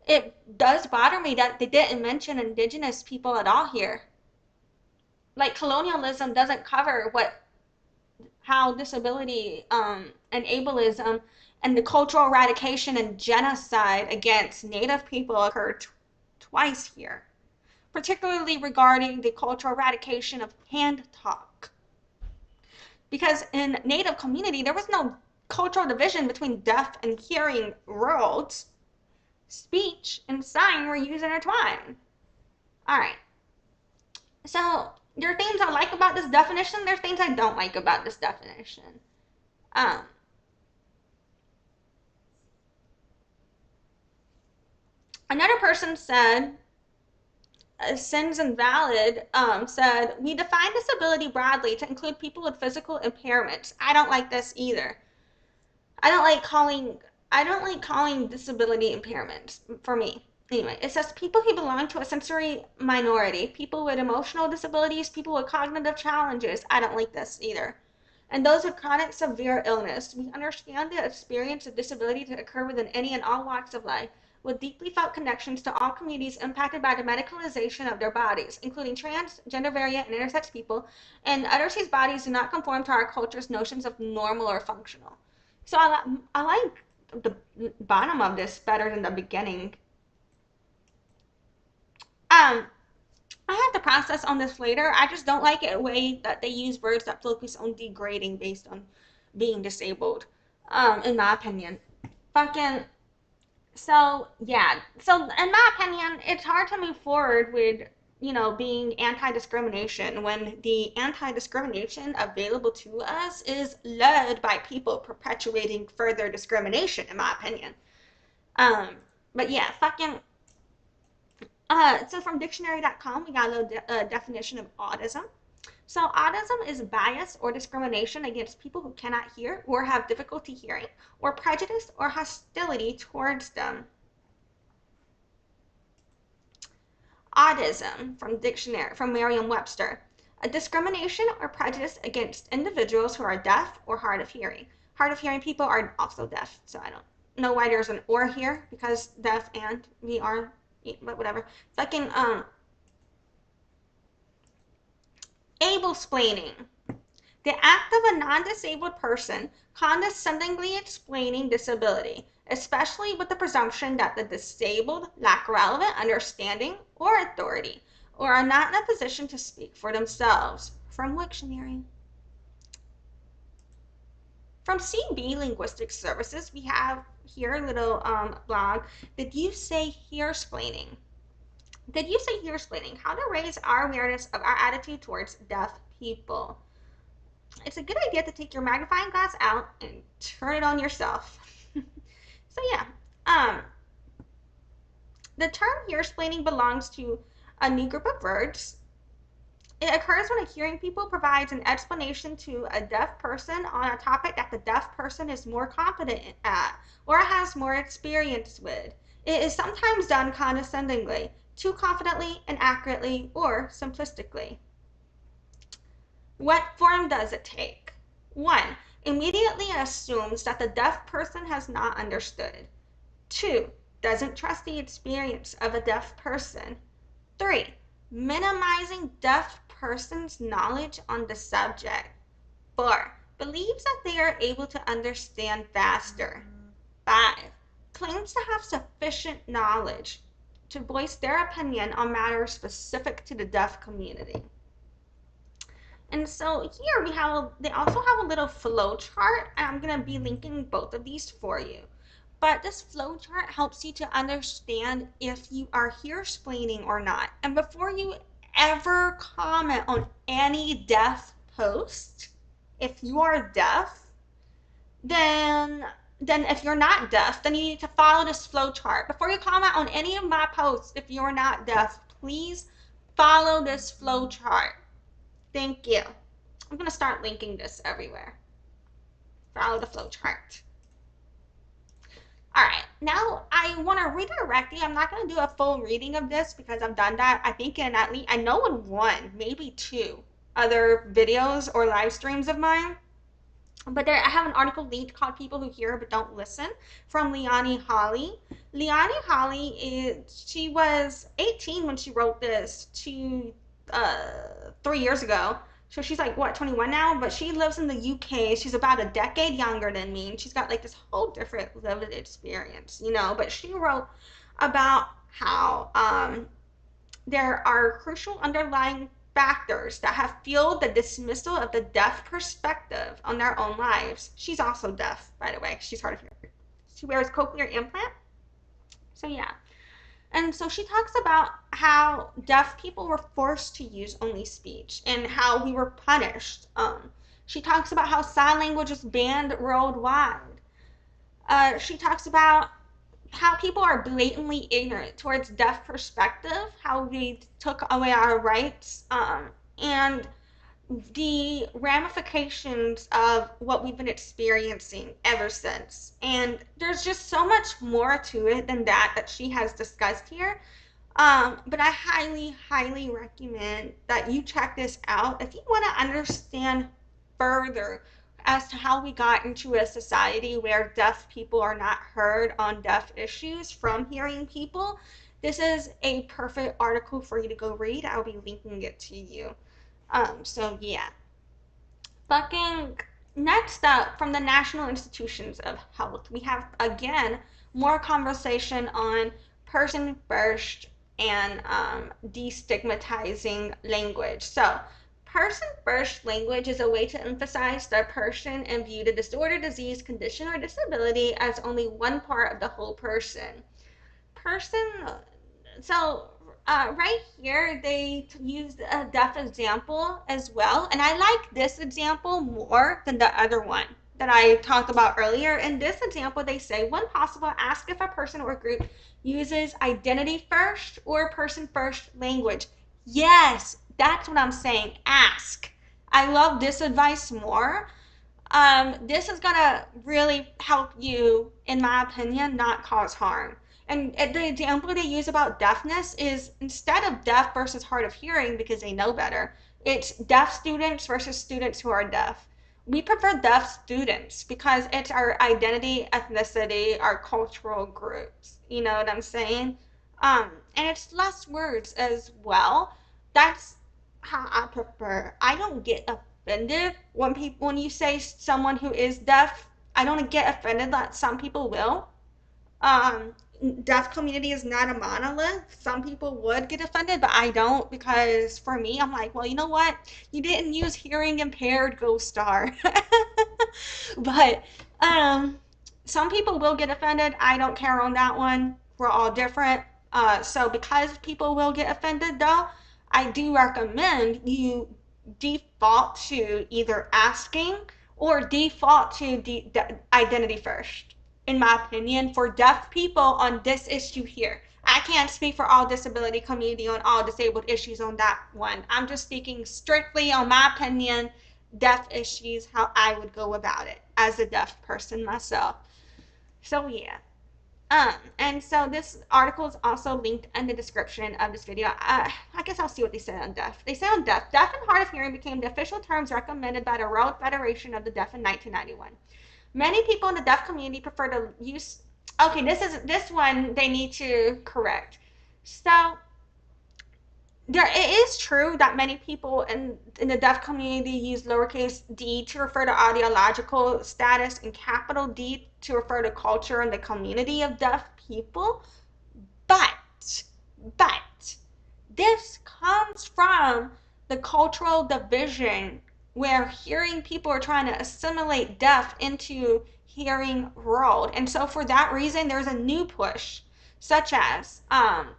it does bother me that they didn't mention indigenous people at all here. Like colonialism doesn't cover how disability and ableism and the cultural eradication and genocide against Native people occurred twice here, particularly regarding the cultural eradication of hand talk. Because in Native community, there was no cultural division between deaf and hearing worlds. Speech and sign were used intertwined. All right. So there are things I like about this definition. There are things I don't like about this definition. Um, Another person said, Sins Invalid said, we define disability broadly to include people with physical impairments. I don't like this either. I don't like calling disability impairments for me. Anyway, it says people who belong to a sensory minority, people with emotional disabilities, people with cognitive challenges. I don't like this either. And those with chronic severe illness. We understand the experience of disability to occur within any and all walks of life, with deeply felt connections to all communities impacted by the medicalization of their bodies, including trans, gender variant, and intersex people, and others whose bodies do not conform to our culture's notions of normal or functional. So I like the bottom of this better than the beginning. Um, I have to process on this later. I just don't like it a way that they use words that focus on degrading based on being disabled. In my opinion. Fucking so yeah. So in my opinion, it's hard to move forward with being anti-discrimination when the anti-discrimination available to us is led by people perpetuating further discrimination, in my opinion. Um, but yeah, fucking so from dictionary.com, we got a little definition of autism. So autism is bias or discrimination against people who cannot hear or have difficulty hearing, or prejudice or hostility towards them. Autism from Merriam-Webster, a discrimination or prejudice against individuals who are deaf or hard of hearing. Hard of hearing people are also deaf, so I don't know why there's an or here because deaf and we are, but whatever. Fucking able-splaining. The act of a non-disabled person condescendingly explaining disability, especially with the presumption that the disabled lack relevant understanding or authority, or are not in a position to speak for themselves. From Wiktionary. From CB Linguistic Services, we have here a little blog. Did you say hearsplaining? Did you say hearsplaining? How to raise our awareness of our attitude towards deaf people. it's a good idea to take your magnifying glass out and turn it on yourself. So yeah, um, the term hearsplaining belongs to a new group of words. It occurs when a hearing pupil provides an explanation to a deaf person on a topic that the deaf person is more competent at or has more experience with. It is sometimes done condescendingly, too confidently and accurately, or simplistically. What form does it take? 1. Immediately assumes that the deaf person has not understood. 2. Doesn't trust the experience of a deaf person. 3. Minimizing deaf person's knowledge on the subject. 4. Believes that they are able to understand faster. 5. Claims to have sufficient knowledge to voice their opinion on matters specific to the deaf community. And so here they also have a little flow chart, and I'm going to be linking both of these for you. But this flow chart helps you to understand if you are hearsplaining or not. And before you ever comment on any deaf post, if you are deaf, then if you're not deaf, then you need to follow this flow chart. Before you comment on any of my posts, if you're not deaf, please follow this flow chart. Thank you. I'm going to start linking this everywhere. Follow the flow chart. All right, now I want to redirect you. I'm not going to do a full reading of this because I've done that, I think, in at least, I know in one, maybe two other videos or live streams of mine. But I have an article linked called People Who Hear But Don't Listen from Leonie Hawley. Leonie Hawley, she was 18 when she wrote this 3 years ago. So she's like, what, 21 now? But she lives in the UK. She's about a decade younger than me. And she's got like this whole different lived experience, you know. But she wrote about how there are crucial underlying factors that have fueled the dismissal of the deaf perspective on their own lives. She's also deaf, by the way. She's hard of hearing. She wears cochlear implant. So yeah. And so she talks about how deaf people were forced to use only speech and how we were punished. She talks about how sign language is banned worldwide. She talks about how people are blatantly ignorant towards deaf perspective, how we took away our rights, and the ramifications of what we've been experiencing ever since. And there's just so much more to it than that she has discussed here. But I highly, highly recommend that you check this out if you want to understand further as to how we got into a society where deaf people are not heard on deaf issues from hearing people. This is a perfect article for you to go read. I'll be linking it to you. So yeah. Fucking next up, from the National Institutions of Health, we have again more conversation on person first and destigmatizing language. So person first language is a way to emphasize the person and view the disorder, disease, condition, or disability as only one part of the whole person. So right here they used a deaf example as well, and I like this example more than the other one that I talked about earlier. In this example, they say, when possible, ask if a person or group uses identity first or person first language. Yes, that's what I'm saying. Ask. I love this advice more. This is gonna really help you, in my opinion, not cause harm. And the example they use about deafness is, instead of deaf versus hard of hearing because they know better, it's deaf students versus students who are deaf. We prefer deaf students because it's our identity, ethnicity, our cultural groups. You know what I'm saying? And it's less words as well. That's how I prefer. I don't get offended when you say someone who is deaf. I don't get offended that some people will. Um, Deaf community is not a monolith. Some people would get offended, but I don't, because for me, I'm like, well, you know what? You didn't use hearing impaired ghost star. But some people will get offended. I don't care on that one. We're all different. So because people will get offended though, I do recommend you default to either asking or default to identity first, in my opinion, for deaf people on this issue here. I can't speak for all disability community on all disabled issues on that one. I'm just speaking strictly on my opinion, deaf issues, how I would go about it as a deaf person myself. So yeah. And so this article is also linked in the description of this video. I guess I'll see what they say on deaf. They say on deaf, deaf and hard of hearing became the official terms recommended by the World Federation of the Deaf in 1991. Many people in the deaf community prefer to use, okay, this one they need to correct. So it is true that many people in the deaf community use lowercase d to refer to audiological status and capital D to refer to culture and the community of deaf people. But, but, this comes from the cultural division where hearing people are trying to assimilate deaf into hearing world. And so for that reason, there's a new push, such as, um,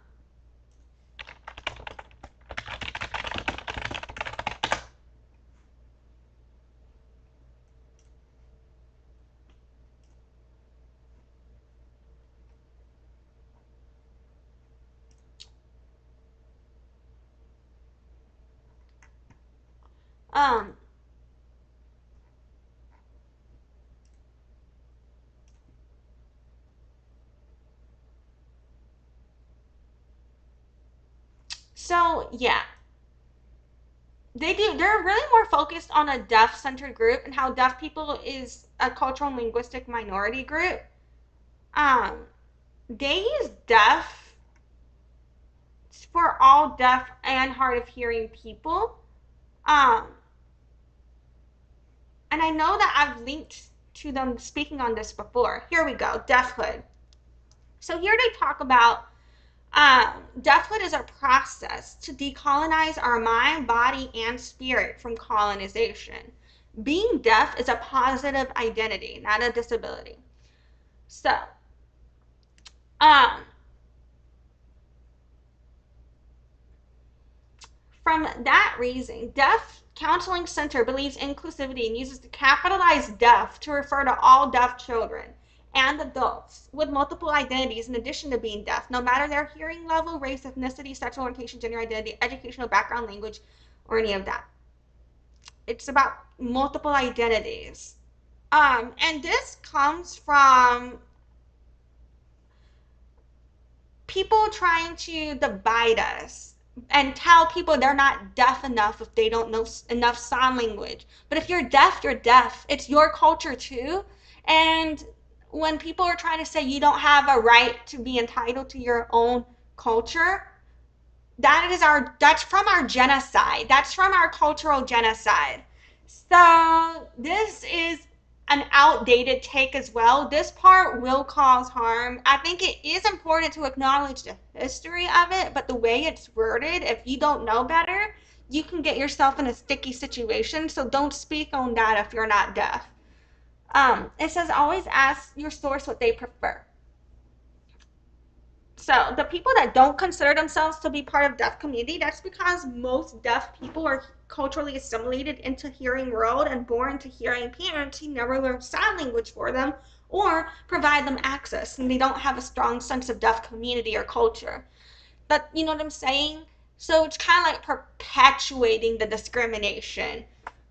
so yeah, they're really more focused on a deaf-centered group and how deaf people is a cultural and linguistic minority group. Um, they use deaf for all deaf and hard of hearing people. Um, and I know that I've linked to them speaking on this before. Here we go, deafhood. So here they talk about deafhood is a process to decolonize our mind, body, and spirit from colonization. Being deaf is a positive identity, not a disability. So, um, from that reason, Deaf Counseling Center believes inclusivity and uses the capitalized deaf to refer to all deaf children and adults with multiple identities in addition to being deaf, no matter their hearing level, race, ethnicity, sexual orientation, gender identity, educational background, language, or any of that. It's about multiple identities. And this comes from people trying to divide us and tell people they're not deaf enough if they don't know enough sign language. But if you're deaf, you're deaf. It's your culture too. And when people are trying to say you don't have a right to be entitled to your own culture, that's from our genocide. That's from our cultural genocide. So this is an outdated take as well. This part will cause harm. I think it is important to acknowledge the history of it, but the way it's worded, if you don't know better, you can get yourself in a sticky situation. So don't speak on that if you're not deaf. It says always ask your source what they prefer. So the people that don't consider themselves to be part of deaf community, that's because most deaf people are culturally assimilated into hearing world and born to hearing parents who never learned sign language for them or provide them access, and they don't have a strong sense of deaf community or culture. But you know what I'm saying? So it's kind of like perpetuating the discrimination.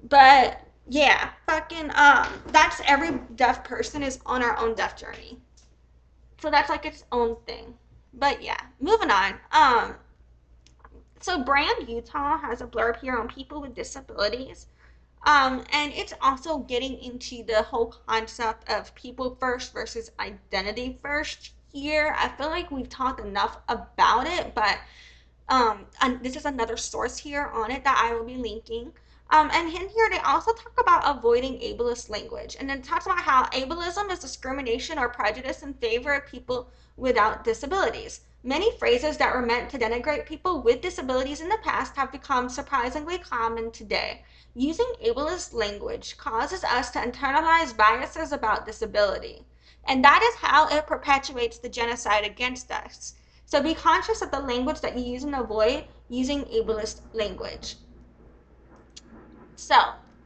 But yeah, fucking that's every deaf person is on our own deaf journey. So that's like its own thing. But yeah, moving on. So Brand Utah has a blurb here on people with disabilities. And it's also getting into the whole concept of people first versus identity first here. I feel like we've talked enough about it, but and this is another source here on it that I will be linking. And in here, they also talk about avoiding ableist language. And then talks about how ableism is discrimination or prejudice in favor of people without disabilities. Many phrases that were meant to denigrate people with disabilities in the past have become surprisingly common today. Using ableist language causes us to internalize biases about disability. And that is how it perpetuates the genocide against us. So be conscious of the language that you use and avoid using ableist language. So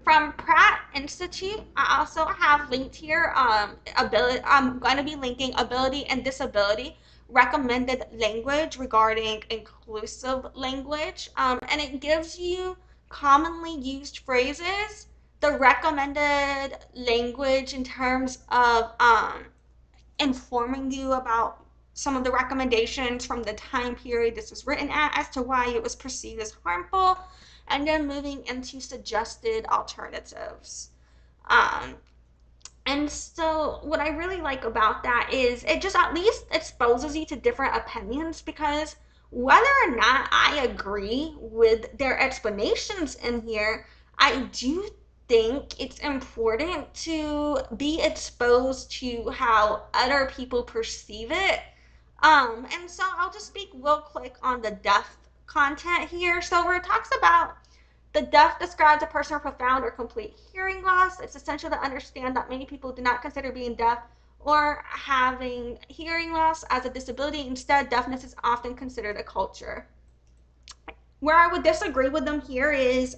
from Pratt Institute, I also have linked here ability. I'm going to be linking ability and disability recommended language regarding inclusive language, and it gives you commonly used phrases, the recommended language in terms of informing you about some of the recommendations from the time period this was written at as to why it was perceived as harmful, and then moving into suggested alternatives. Um, and so, what I really like about that is it just at least exposes you to different opinions, because whether or not I agree with their explanations in here, I do think it's important to be exposed to how other people perceive it. And so I'll just speak real quick on the deaf content here. So, where it talks about the deaf describes a person with profound or complete hearing loss. It's essential to understand that many people do not consider being deaf or having hearing loss as a disability. Instead, deafness is often considered a culture. Where I would disagree with them here is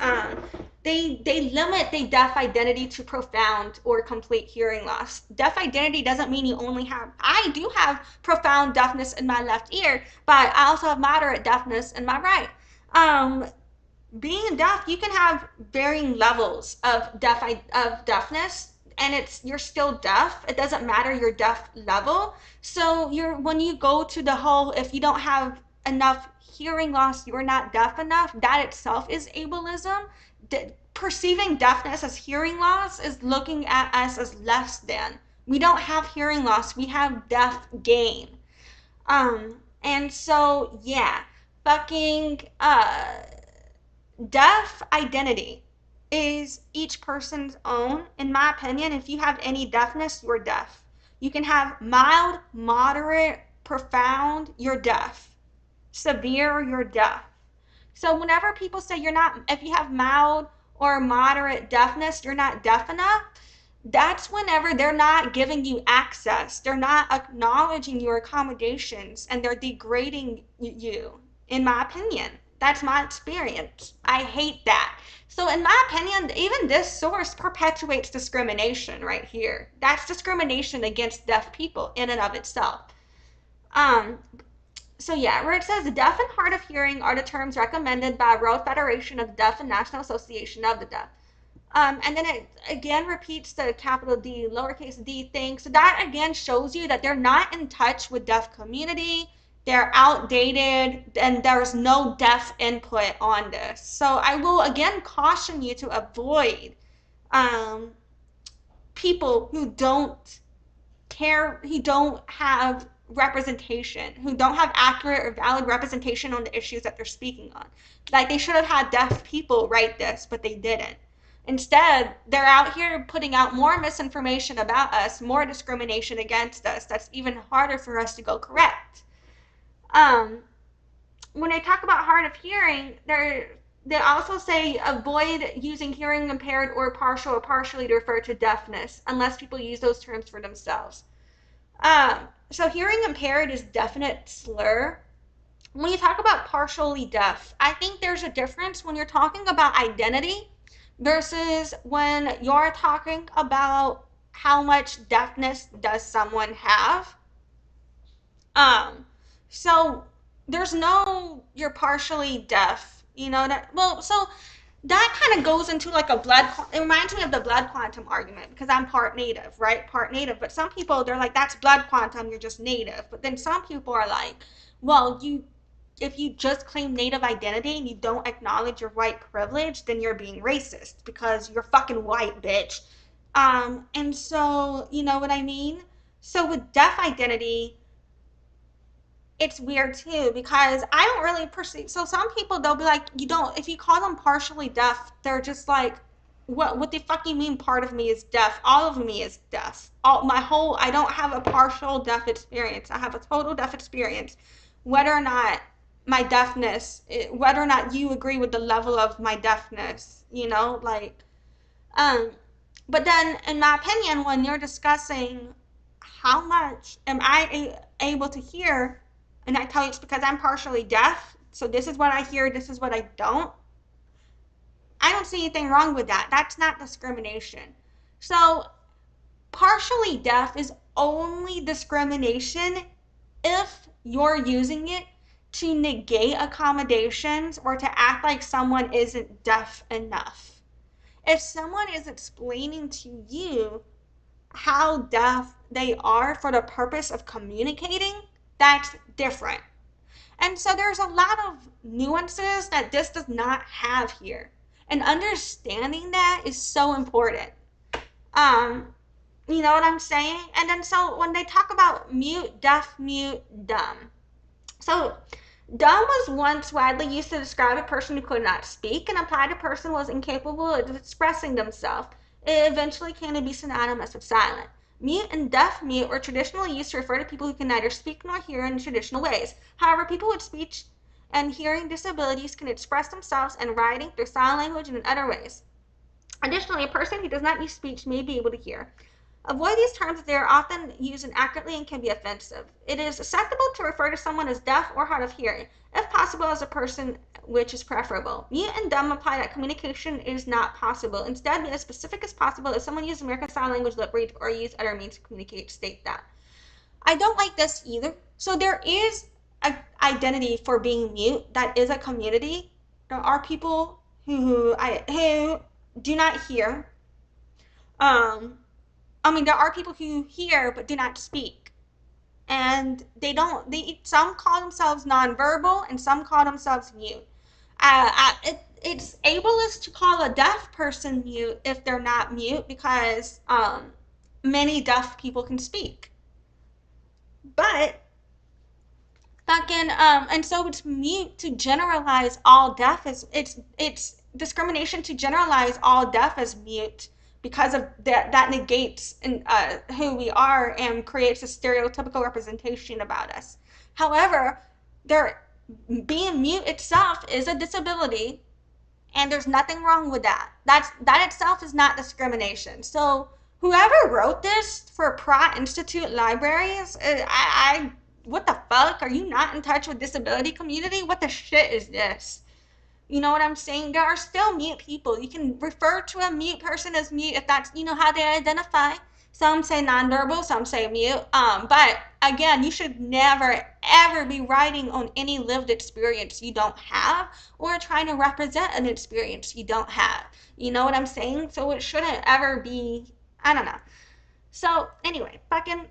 they limit the deaf identity to profound or complete hearing loss. Deaf identity doesn't mean you only have. I do have profound deafness in my left ear, but I also have moderate deafness in my right. Being deaf, you can have varying levels of deafness, and you're still deaf. It doesn't matter your deaf level. So you're when you go to the whole, if you don't have enough hearing loss, you're not deaf enough. That itself is ableism. Perceiving deafness as hearing loss is looking at us as less than. We don't have hearing loss. We have deaf gain. And so yeah, fucking deaf identity is each person's own. In my opinion, if you have any deafness, you're deaf. You can have mild, moderate, profound, you're deaf. Severe, you're deaf. So whenever people say you're not, if you have mild or moderate deafness, you're not deaf enough, that's whenever they're not giving you access. They're not acknowledging your accommodations, and they're degrading you, in my opinion. That's my experience. I hate that. So, in my opinion, even this source perpetuates discrimination right here. That's discrimination against deaf people in and of itself. Um, so yeah, where it says deaf and hard of hearing are the terms recommended by World Federation of Deaf and National Association of the Deaf. And then it again repeats the capital D, lowercase d thing. So that again shows you that they're not in touch with deaf community. They're outdated, and there's no deaf input on this. So I will again caution you to avoid um, people who don't care, who don't have representation, who don't have accurate or valid representation on the issues that they're speaking on. Like, they should have had deaf people write this, but they didn't. Instead, they're out here putting out more misinformation about us, more discrimination against us. That's even harder for us to go correct. When they talk about hard of hearing, they also say avoid using hearing impaired or partially to refer to deafness, unless people use those terms for themselves. So hearing impaired is definite slur. When you talk about partially deaf, I think there's a difference when you're talking about identity versus when you're talking about how much deafness does someone have. So there's no you're partially deaf, you know that. Well, so that kind of goes into like it reminds me of the blood quantum argument, because I'm part native, right? Part native. But some people, they're like, that's blood quantum, you're just native. But then some people are like, well, if you just claim native identity and you don't acknowledge your white privilege, then you're being racist because you're fucking white, bitch. And so, you know what I mean? So with deaf identity, it's weird too, because I don't really perceive. So some people, they'll be like, you don't. If you call them partially deaf, they're just like, what the fuck you mean? Part of me is deaf. All of me is deaf. I don't have a partial deaf experience. I have a total deaf experience. Whether or not whether or not you agree with the level of my deafness, like, um, but then, in my opinion, when you're discussing how much am I able to hear, and I tell you it's because I'm partially deaf, so this is what I hear, this is what I don't. I don't see anything wrong with that. That's not discrimination. So partially deaf is only discrimination if you're using it to negate accommodations or to act like someone isn't deaf enough. If someone is explaining to you how deaf they are for the purpose of communicating, that's different. And so there's a lot of nuances that this does not have here. And understanding that is so important. Um, you know what I'm saying? And then so when they talk about mute, deaf, mute, dumb. So dumb was once widely used to describe a person who could not speak and implied a person was incapable of expressing themselves. It eventually came to be synonymous with silent. Mute and deaf mute were traditionally used to refer to people who can neither speak nor hear in traditional ways. However, people with speech and hearing disabilities can express themselves in writing, through sign language, and in other ways. Additionally, a person who does not use speech may be able to hear. Avoid these terms as they are often used inaccurately and can be offensive. It is acceptable to refer to someone as deaf or hard of hearing, if possible as a person, which is preferable. Mute and dumb imply that communication is not possible. Instead, be as specific as possible. If someone uses American Sign Language, lip read, or use other means to communicate, state that. I don't like this either. So there is an identity for being mute that is a community. There are people who do not hear. There are people who hear but do not speak. And some call themselves nonverbal and some call themselves mute. It's ableist to call a deaf person mute if they're not mute because many deaf people can speak. But fucking and so it's mute to generalize all deaf as it's discrimination to generalize all deaf as mute because of that negates who we are and creates a stereotypical representation about us. However, there being mute itself is a disability and there's nothing wrong with that. That itself is not discrimination. So whoever wrote this for Pratt Institute libraries, what the fuck? Are you not in touch with disability community? What the shit is this? You know what I'm saying? There are still mute people. You can refer to a mute person as mute if that's, how they identify. Some say nonverbal, some say mute. But again, you should never, ever be writing on any lived experience you don't have or trying to represent an experience you don't have. You know what I'm saying? So it shouldn't ever be, I don't know. So anyway, fucking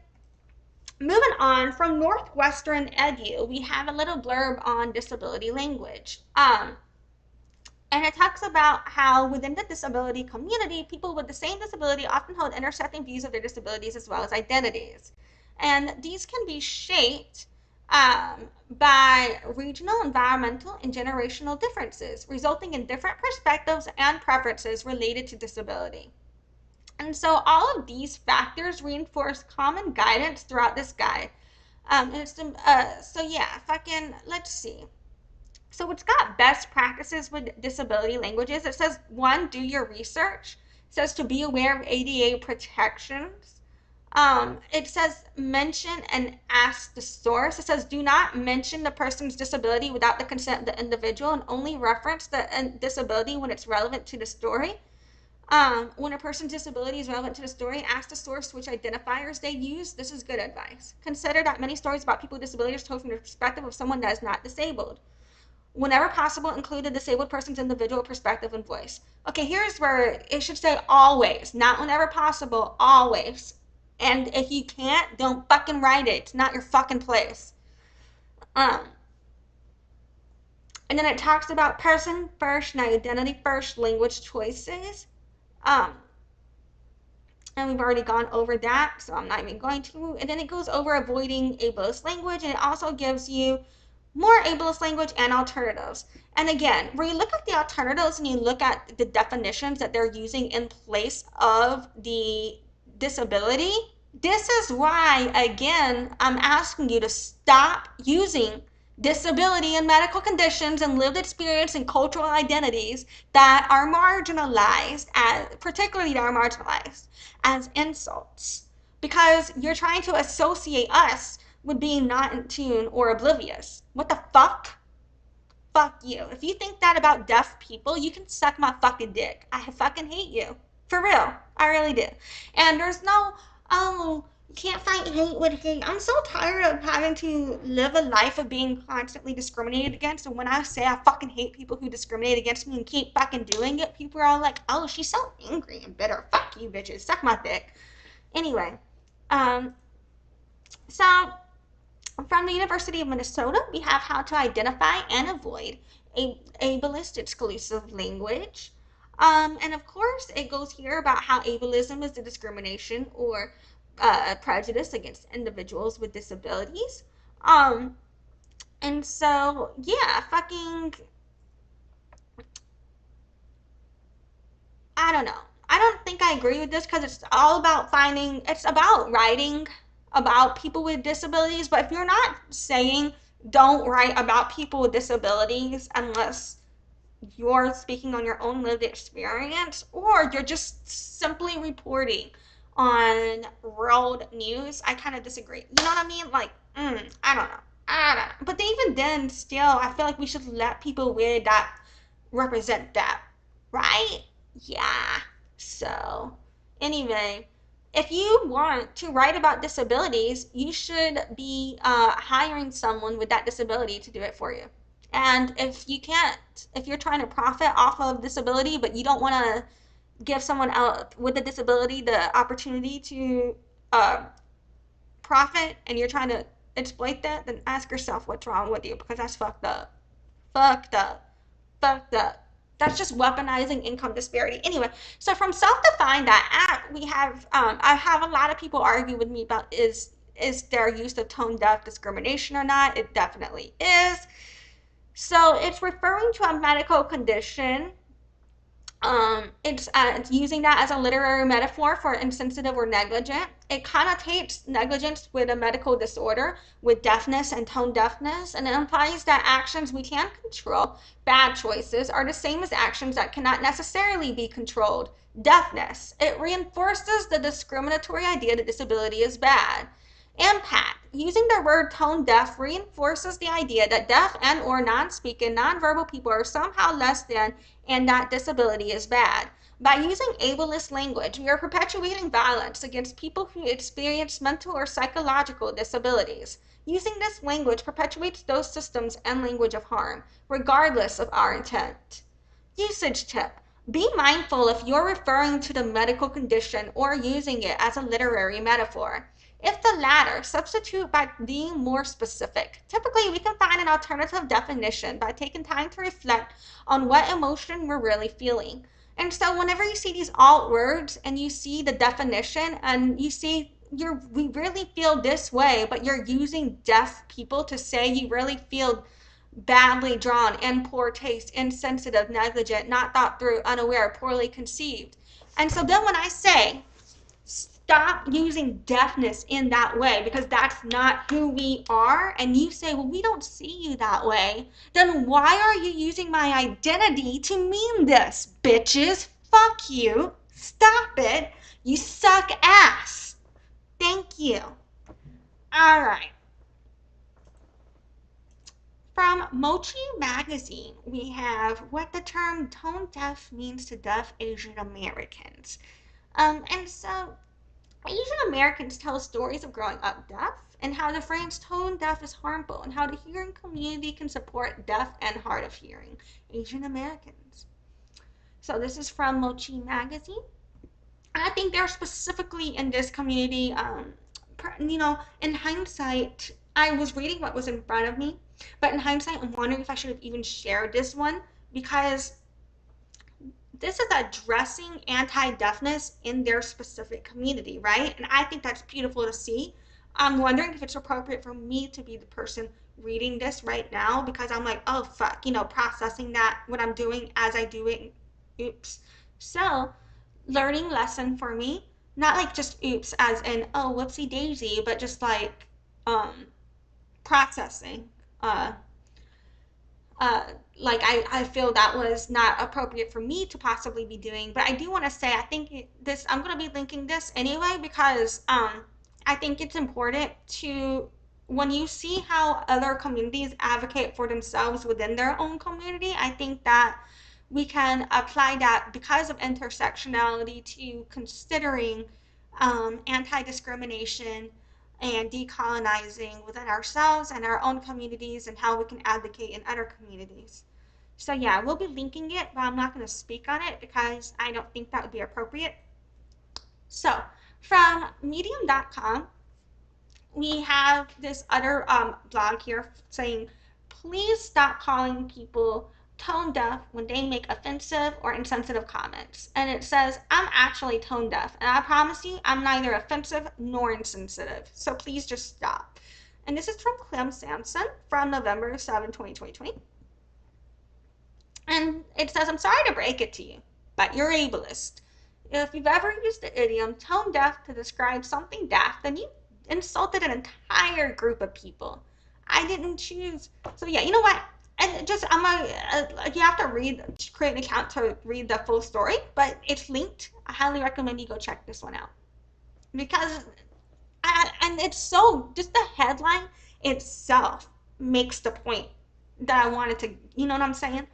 moving on from Northwestern Edu, we have a little blurb on disability language. And it talks about how within the disability community, people with the same disability often hold intersecting views of their disabilities as well as identities. And these can be shaped by regional, environmental, and generational differences, resulting in different perspectives and preferences related to disability. And so all of these factors reinforce common guidance throughout this guide. Let's see. So it's got best practices with disability languages. It says, one, do your research. It says to be aware of ADA protections. It says mention and ask the source. It says do not mention the person's disability without the consent of the individual and only reference the disability when it's relevant to the story. When a person's disability is relevant to the story, ask the source which identifiers they use. This is good advice. Consider that many stories about people with disabilities are told from the perspective of someone that is not disabled. Whenever possible, include the disabled person's individual perspective and voice. Okay, here's where it should say always, not whenever possible, always. And if you can't, don't fucking write it. It's not your fucking place. And then it talks about person first and identity first language choices. And we've already gone over that, so I'm not even going to. And then it goes over avoiding ableist language, and it also gives you more ableist language and alternatives. And again, where you look at the alternatives and you look at the definitions that they're using in place of the disability, this is why, again, I'm asking you to stop using disability and medical conditions and lived experience and cultural identities that are marginalized, particularly that are marginalized, as insults. Because you're trying to associate us with being not in tune or oblivious. What the fuck? fuck you. If you think that about deaf people, you can suck my fucking dick. I fucking hate you. For real. I really do. And there's no, oh, you can't fight hate with hate. I'm so tired of having to live a life of being constantly discriminated against. And when I say I fucking hate people who discriminate against me and keep fucking doing it, people are all like, oh, she's so angry and bitter. Fuck you, bitches. Suck my dick. Anyway, um, so from the University of Minnesota, we have how to identify and avoid a ableist exclusive language. And of course, it goes here about how ableism is the discrimination or prejudice against individuals with disabilities. Um, and so, yeah, fucking, I don't know. I don't think I agree with this because it's all about it's about writing about people with disabilities. But if you're not saying don't write about people with disabilities unless you're speaking on your own lived experience or you're just simply reporting on world news, I kind of disagree. You know what I mean? Like, I don't know. I don't know. But even then, still, I feel like we should let people with that represent that, right? Yeah. So, anyway, if you want to write about disabilities, you should be hiring someone with that disability to do it for you. And if you can't, if you're trying to profit off of disability, but you don't want to give someone else with a disability the opportunity to uh, profit and you're trying to exploit that, then ask yourself what's wrong with you because that's fucked up. Fucked up. Fucked up. That's just weaponizing income disparity. Anyway, so from self-defined that act, we have I have a lot of people argue with me about is their use of tone deaf discrimination or not? It definitely is. So it's referring to a medical condition. It's using that as a literary metaphor for insensitive or negligent. It connotates negligence with a medical disorder, with deafness and tone deafness, and it implies that actions we can control, bad choices, are the same as actions that cannot necessarily be controlled, deafness. It reinforces the discriminatory idea that disability is bad. Impact. Using the word tone deaf reinforces the idea that deaf and or non-speaking, non-verbal people are somehow less than and that disability is bad. By using ableist language, we are perpetuating violence against people who experience mental or psychological disabilities. Using this language perpetuates those systems and language of harm, regardless of our intent. Usage tip. Be mindful if you're referring to the medical condition or using it as a literary metaphor. If the latter, substitute by being more specific. Typically, we can find an alternative definition by taking time to reflect on what emotion we're really feeling. And so whenever you see these alt words and you see the definition and you see we really feel this way, but you're using deaf people to say you really feel badly drawn, in poor taste, insensitive, negligent, not thought through, unaware, poorly conceived. And so then when I say stop using deafness in that way because that's not who we are, and you say, well, we don't see you that way, then why are you using my identity to mean this, bitches? Fuck you. Stop it. You suck ass. Thank you. All right. From Mochi Magazine, we have what the term tone deaf means to deaf Asian Americans. And so Asian Americans tell stories of growing up deaf and how the phrase tone deaf is harmful and how the hearing community can support deaf and hard of hearing Asian Americans. So this is from Mochi Magazine. And I think they're specifically in this community, in hindsight, I was reading what was in front of me, but in hindsight, I'm wondering if I should have even shared this one because this is addressing anti-deafness in their specific community, right? And I think that's beautiful to see. I'm wondering if it's appropriate for me to be the person reading this right now because I'm like, oh fuck, processing that what I'm doing as I do it. Oops. So, learning lesson for me, not like just oops as in oh whoopsie daisy, but just like processing. Uh, like I feel that was not appropriate for me to possibly be doing. But I do want to say I think I'm going to be linking this anyway because I think it's important to when you see how other communities advocate for themselves within their own community, I think that we can apply that because of intersectionality to considering anti-discrimination and decolonizing within ourselves and our own communities and how we can advocate in other communities. So yeah, we'll be linking it, but I'm not going to speak on it because I don't think that would be appropriate. So from medium.com, we have this other blog here saying, please stop calling people tone deaf when they make offensive or insensitive comments. And it says, I'm actually tone deaf, and I promise you, I'm neither offensive nor insensitive. So please just stop. And this is from Clem Sampson from November 7, 2020. And it says, I'm sorry to break it to you, but you're ableist. If you've ever used the idiom tone deaf to describe something deaf, then you insulted an entire group of people. I didn't choose. So yeah, you know what? And just you have to create an account to read the full story, but it's linked. I highly recommend you go check this one out because, and it's so just the headline itself makes the point that I wanted to. You know what I'm saying?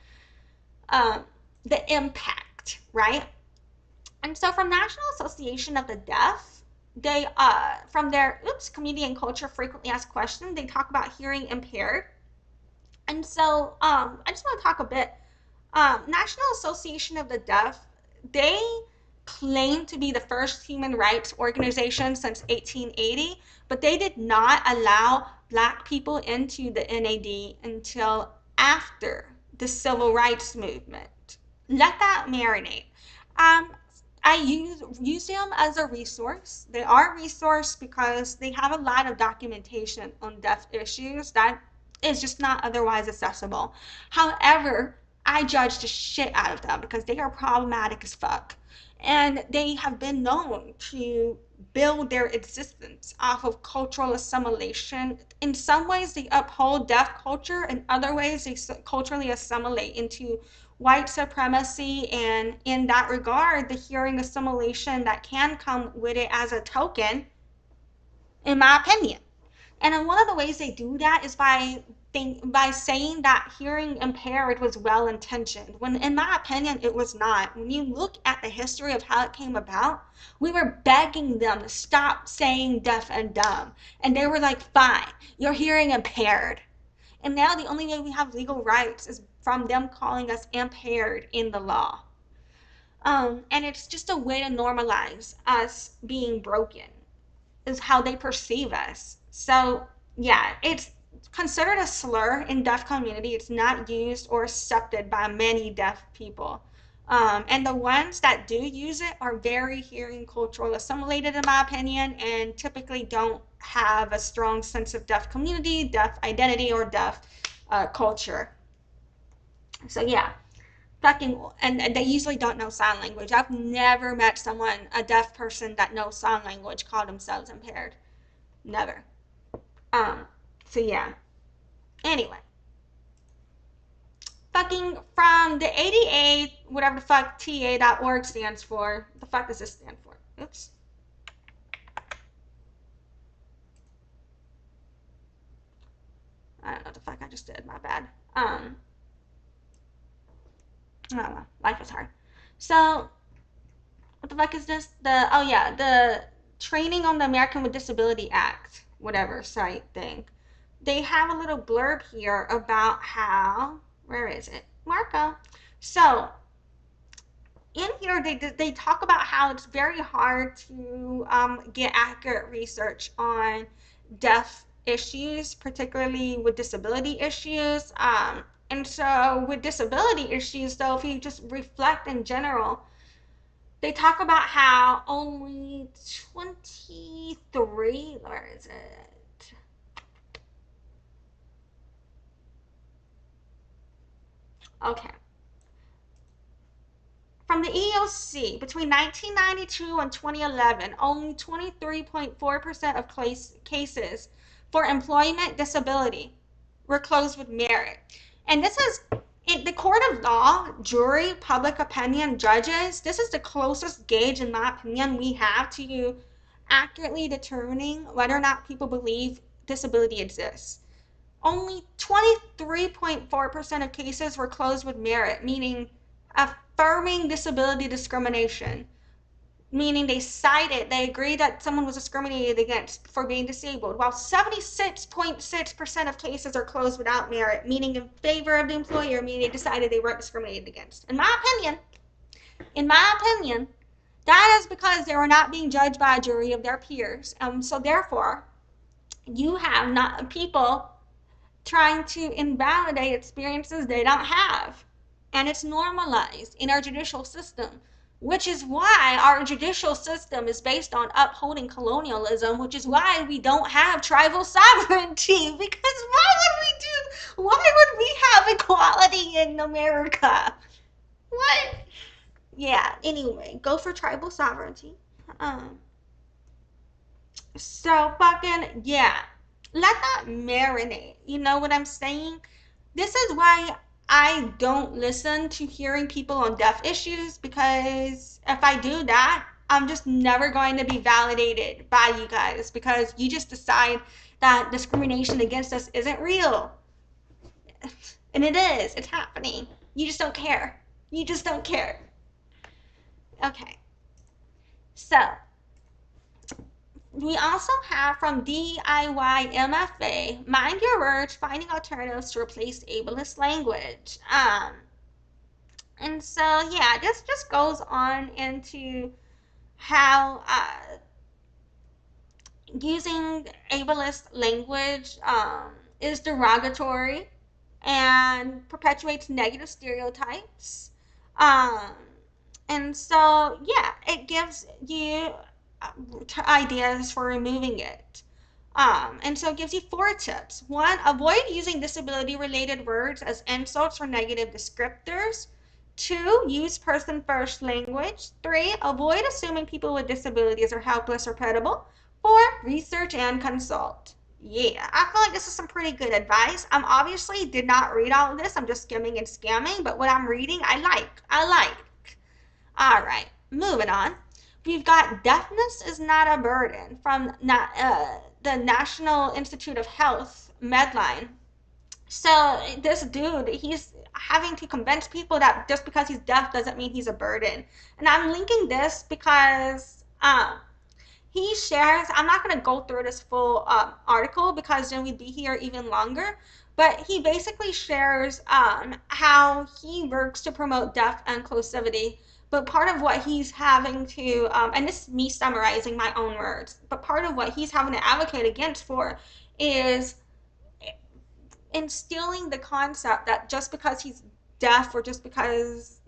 The impact, right? And so from National Association of the Deaf, they from their community and culture frequently asked questions, they talk about hearing impaired. And so I just want to talk a bit. National Association of the Deaf, they claim to be the first human rights organization since 1880, but they did not allow Black people into the NAD until after the Civil Rights Movement. Let that marinate. Um, I use them as a resource. They are a resource because they have a lot of documentation on deaf issues that is just not otherwise accessible. However, I judge the shit out of them because they are problematic as fuck. And they have been known to build their existence off of cultural assimilation. In some ways, they uphold deaf culture, in other ways, they culturally assimilate into white supremacy. And in that regard, the hearing assimilation that can come with it as a token, in my opinion. And one of the ways they do that is by saying that hearing impaired was well intentioned, when in my opinion it was not. When you look at the history of how it came about, we were begging them to stop saying deaf and dumb, and they were like, fine, you're hearing impaired. And now the only way we have legal rights is from them calling us impaired in the law. And it's just a way to normalize us being broken, is how they perceive us. So yeah, it's considered a slur in deaf community. It's not used or accepted by many deaf people. And the ones that do use it are very hearing cultural assimilated, in my opinion, and typically don't have a strong sense of deaf community, deaf identity, or deaf culture. So yeah, fucking, and they usually don't know sign language. I've never met someone, a deaf person that knows sign language, call themselves impaired. Never. Um, so yeah. Anyway. Fucking from the ADA, whatever the fuck TA.org stands for. What the fuck does this stand for? Oops. I don't know what the fuck I just did. My bad. I don't know. Life is hard. So, what the fuck is this? The Training on the American with Disability Act, whatever site thing. They have a little blurb here about how, where is it? Marco. So, in here, they talk about how it's very hard to get accurate research on deaf issues, particularly with disability issues. And so with disability issues, though, if you just reflect in general, they talk about how only 23, where is it? Okay. From the EEOC, between 1992 and 2011, only 23.4% of cases for employment disability were closed with merit. And this is, in the court of law, jury, public opinion, judges, this is the closest gauge, in my opinion, we have to accurately determining whether or not people believe disability exists. Only 23.4% of cases were closed with merit, meaning affirming disability discrimination, meaning they agreed that someone was discriminated against for being disabled, while 76.6% of cases are closed without merit, meaning in favor of the employer, meaning they decided they weren't discriminated against. In my opinion, that is because they were not being judged by a jury of their peers. So therefore, you have not people trying to invalidate experiences they don't have. And it's normalized in our judicial system, which is why our judicial system is based on upholding colonialism, which is why we don't have tribal sovereignty. Because why would we have equality in America? What? Yeah, anyway, go for tribal sovereignty. Um, So fucking yeah. Let that marinate. You know what I'm saying? This is why I don't listen to hearing people on deaf issues, because if I do that, I'm just never going to be validated by you guys, because you just decide that discrimination against us isn't real. And it is. It's happening. You just don't care. You just don't care. Okay. So, we also have from DIY MFA, Mind Your Words, Finding Alternatives to Replace Ableist Language. And so, yeah, this just goes on into how using ableist language is derogatory and perpetuates negative stereotypes. Um, and so, yeah, it gives you ideas for removing it. And so it gives you 4 tips. 1, avoid using disability related words as insults or negative descriptors. 2, use person first language. 3, avoid assuming people with disabilities are helpless or credible. 4, research and consult. Yeah, I feel like this is some pretty good advice. Obviously did not read all of this. I'm just skimming and scamming, but what I'm reading, I like. All right, moving on. We've got deafness is not a burden from the National Institute of Health, Medline. So this dude, he's having to convince people that just because he's deaf doesn't mean he's a burden. And I'm linking this because he shares, I'm not going to go through this full article because then we'd be here even longer, but he basically shares how he works to promote deaf inclusivity. But part of what he's having to, and this is me summarizing my own words, but part of what he's having to advocate against for is instilling the concept that just because he's deaf or just because,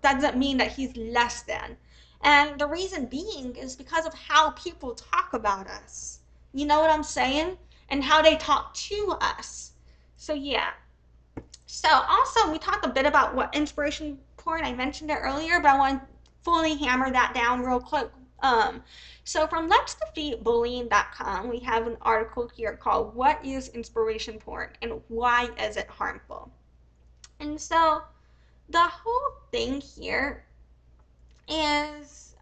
doesn't mean that he's less than. And the reason being is because of how people talk about us. You know what I'm saying? And how they talk to us. So, yeah. So, also, we talked a bit about what inspiration porn, I mentioned it earlier, but I want to fully hammer that down real quick. So from letsdefeatbullying.com, we have an article here called What is Inspiration Porn and Why is it Harmful? And so the whole thing here is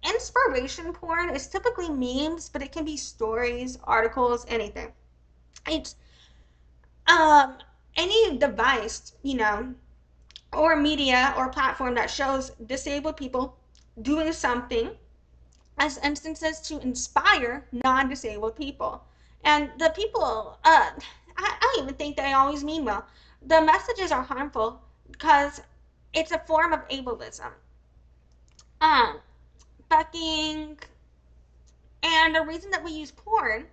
inspiration porn is typically memes, but it can be stories, articles, anything. It's any device, or media or platform that shows disabled people doing something as instances to inspire non-disabled people. And the people, I don't even think they always mean well. The messages are harmful because it's a form of ableism. Um, fucking, and the reason that we use porn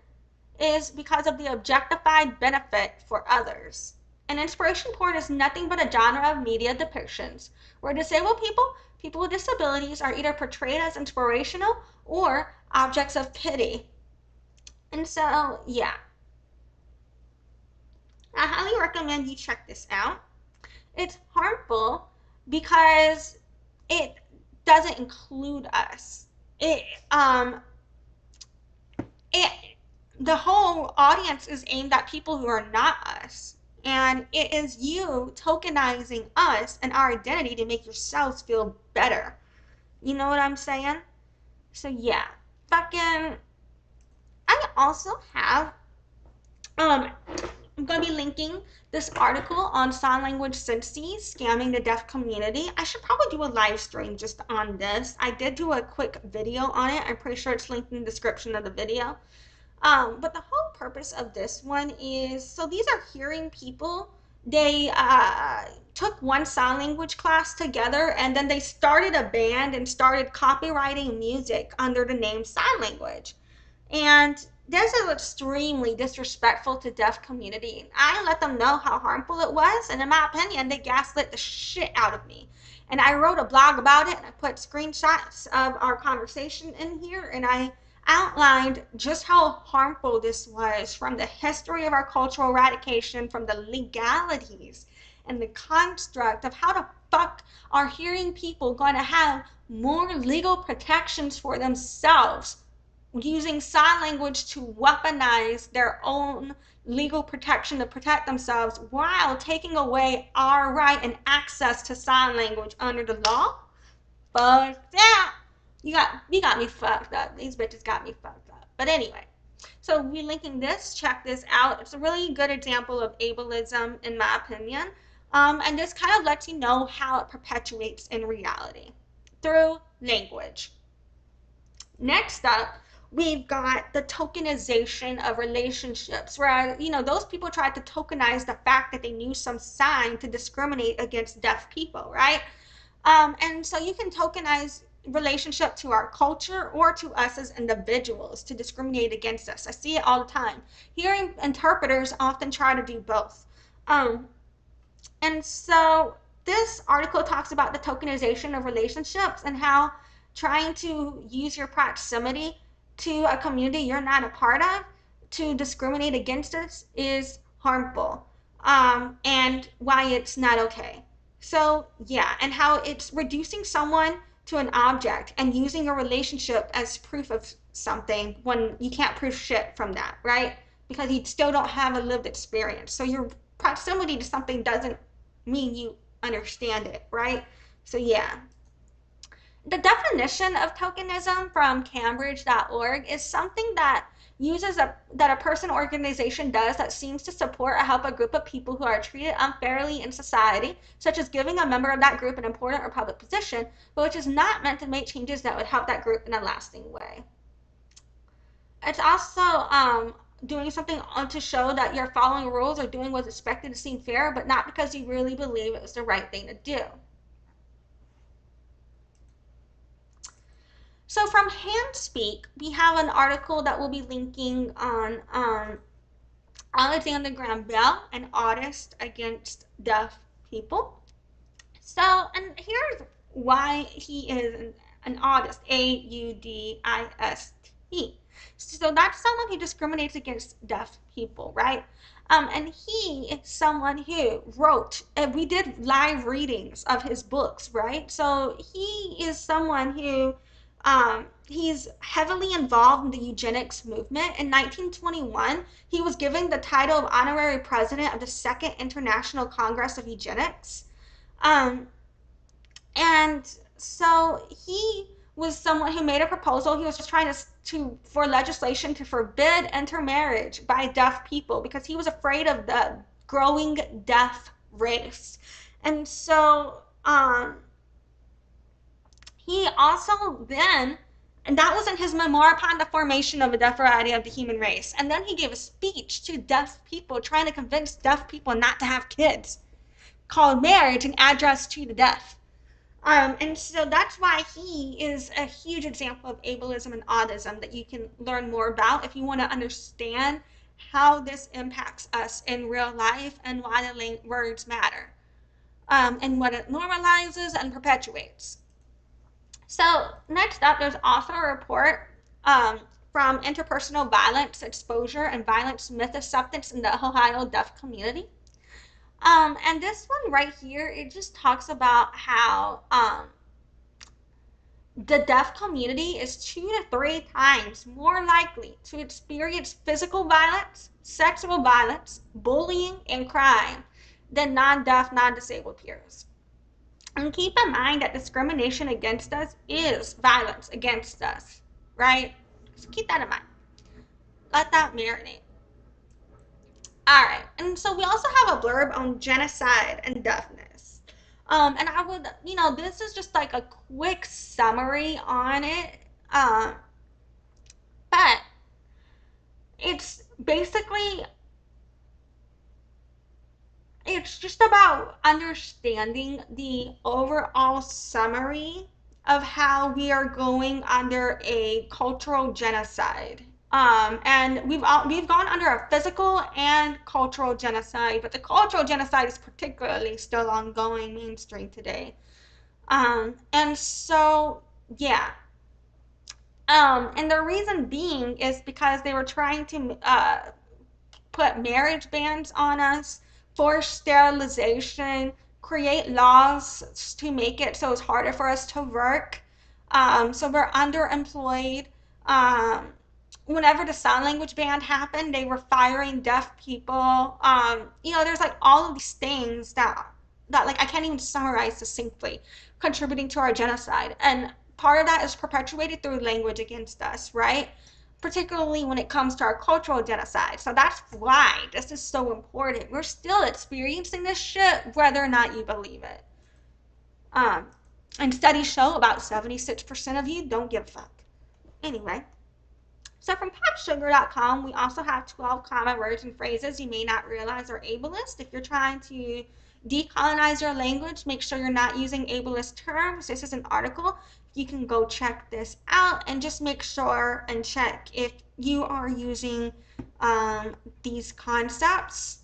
is because of the objectified benefit for others. And inspiration porn is nothing but a genre of media depictions where disabled people with disabilities, are either portrayed as inspirational or objects of pity. And so, yeah, I highly recommend you check this out. It's harmful because it doesn't include us. It the whole audience is aimed at people who are not us. And it is you tokenizing us and our identity to make yourselves feel better. You know what I'm saying? So yeah, fucking I also have I'm going to be linking this article on sign language sensies scamming the deaf community. I should probably do a live stream just on this. I did do a quick video on it. I'm pretty sure it's linked in the description of the video. But the whole purpose of this one is, so these are hearing people. They took one sign language class together, and then they started a band and started copywriting music under the name sign language. And this is extremely disrespectful to deaf community. I let them know how harmful it was, and in my opinion, they gaslit the shit out of me. And I wrote a blog about it, and I put screenshots of our conversation in here, and I outlined just how harmful this was, from the history of our cultural eradication, from the legalities and the construct of how the fuck are hearing people going to have more legal protections for themselves using sign language to weaponize their own legal protection to protect themselves while taking away our right and access to sign language under the law. Fuck that. You got me fucked up. These bitches got me fucked up. But anyway, so we linking this. Check this out. It's a really good example of ableism, in my opinion. And this kind of lets you know how it perpetuates in reality through language. Next up, we've got the tokenization of relationships, where, those people tried to tokenize the fact that they knew some sign to discriminate against deaf people, right? And so you can tokenize relationship to our culture or to us as individuals to discriminate against us. I see it all the time. Hearing interpreters often try to do both. And so this article talks about the tokenization of relationships and how trying to use your proximity to a community you're not a part of to discriminate against us is harmful, and why it's not okay. So yeah, and how it's reducing someone to an object and using a relationship as proof of something when you can't prove shit from that, right? Because you still don't have a lived experience. So your proximity to something doesn't mean you understand it, right? So yeah. The definition of tokenism from Cambridge.org is something that that a person or organization does that seems to support or help a group of people who are treated unfairly in society, such as giving a member of that group an important or public position, but which is not meant to make changes that would help that group in a lasting way. It's also doing something to show that you're following rules or doing what's expected to seem fair, but not because you really believe it was the right thing to do. So from Handspeak, we have an article that we'll be linking on Alexander Graham Bell, an artist against deaf people. So, and here's why he is an artist, Audist. So that's someone who discriminates against deaf people, right? And he is someone who wrote, and we did live readings of his books, right? So he is someone who he's heavily involved in the eugenics movement. In 1921, he was given the title of honorary president of the Second International Congress of Eugenics. Um, and so he was someone who made a proposal. He was just trying for legislation to forbid intermarriage by deaf people because he was afraid of the growing deaf race. And so he also then, and that was in his memoir upon the formation of the deaf variety of the human race. And then he gave a speech to deaf people trying to convince deaf people not to have kids, called Marriage, an Address to the Deaf. And so that's why he is a huge example of ableism and autism that you can learn more about if you want to understand how this impacts us in real life and why the words matter, and what it normalizes and perpetuates. So next up, there's also a report from Interpersonal Violence Exposure and Violence Myth Acceptance in the Ohio deaf community. And this one right here, it just talks about how the deaf community is 2 to 3 times more likely to experience physical violence, sexual violence, bullying, and crime than non-deaf, non-disabled peers. And keep in mind that discrimination against us is violence against us, right? So keep that in mind. Let that marinate. All right, and so we also have a blurb on genocide and deafness. And I would, this is just like a quick summary on it. Um, but it's basically, it's just about understanding the overall summary of how we are going under a cultural genocide. And we've gone under a physical and cultural genocide, but the cultural genocide is particularly still ongoing mainstream today. And so yeah. And the reason being is because they were trying to put marriage bans on us, force sterilization, create laws to make it so it's harder for us to work. So we're underemployed. Um, Whenever the sign language ban happened, they were firing deaf people. There's like all of these things that like I can't even summarize succinctly, contributing to our genocide. And part of that is perpetuated through language against us, right? Particularly when it comes to our cultural genocide. So that's why this is so important. We're still experiencing this shit, whether or not you believe it. Um, and studies show about 76% of you don't give a fuck. Anyway, so from popsugar.com, we also have 12 common words and phrases you may not realize are ableist. If you're trying to decolonize your language, make sure you're not using ableist terms. This is an article. You can go check this out and just make sure and check if you are using these concepts.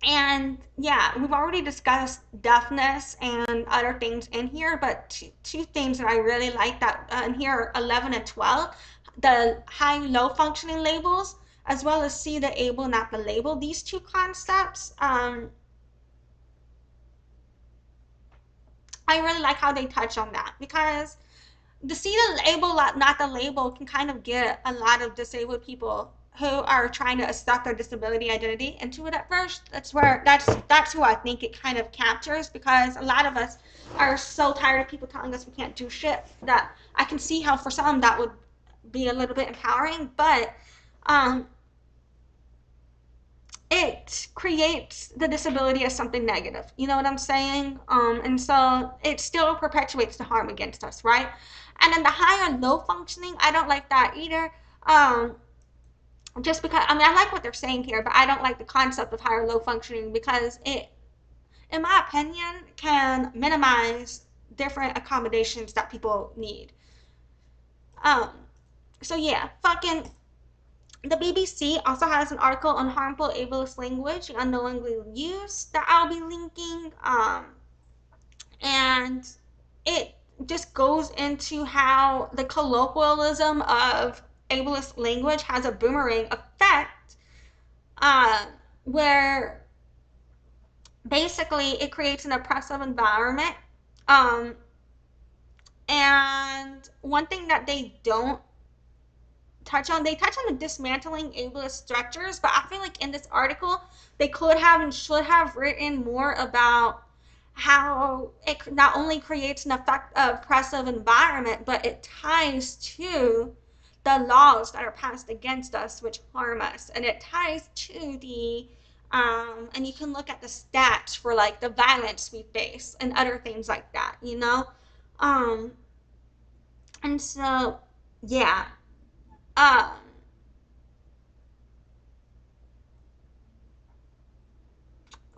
And yeah, we've already discussed deafness and other things in here, but two things that I really like that in here are 11 and 12, the high low functioning labels, as well as see the able, not the label. These two concepts, I really like how they touch on that because the see the label, not the label, can kind of get a lot of disabled people who are trying to stuff their disability identity into it at first. That's who I think it kind of captures because a lot of us are so tired of people telling us we can't do shit that I can see how for some that would be a little bit empowering, but um, it creates the disability as something negative. You know what I'm saying? And so it still perpetuates the harm against us, right? And then the high or low functioning, I don't like that either. Just because, I mean, I like what they're saying here, but I don't like the concept of high or low functioning because it, in my opinion, can minimize different accommodations that people need. Um, so yeah, fucking the BBC also has an article on harmful ableist language unknowingly used that I'll be linking. And it just goes into how the colloquialism of ableist language has a boomerang effect, uh, where basically it creates an oppressive environment. Um, and one thing that they touch on the dismantling ableist structures, but I feel like in this article they could have and should have written more about how it not only creates an oppressive environment, but it ties to the laws that are passed against us which harm us, and it ties to the and you can look at the stats for like the violence we face and other things like that, um and so yeah. um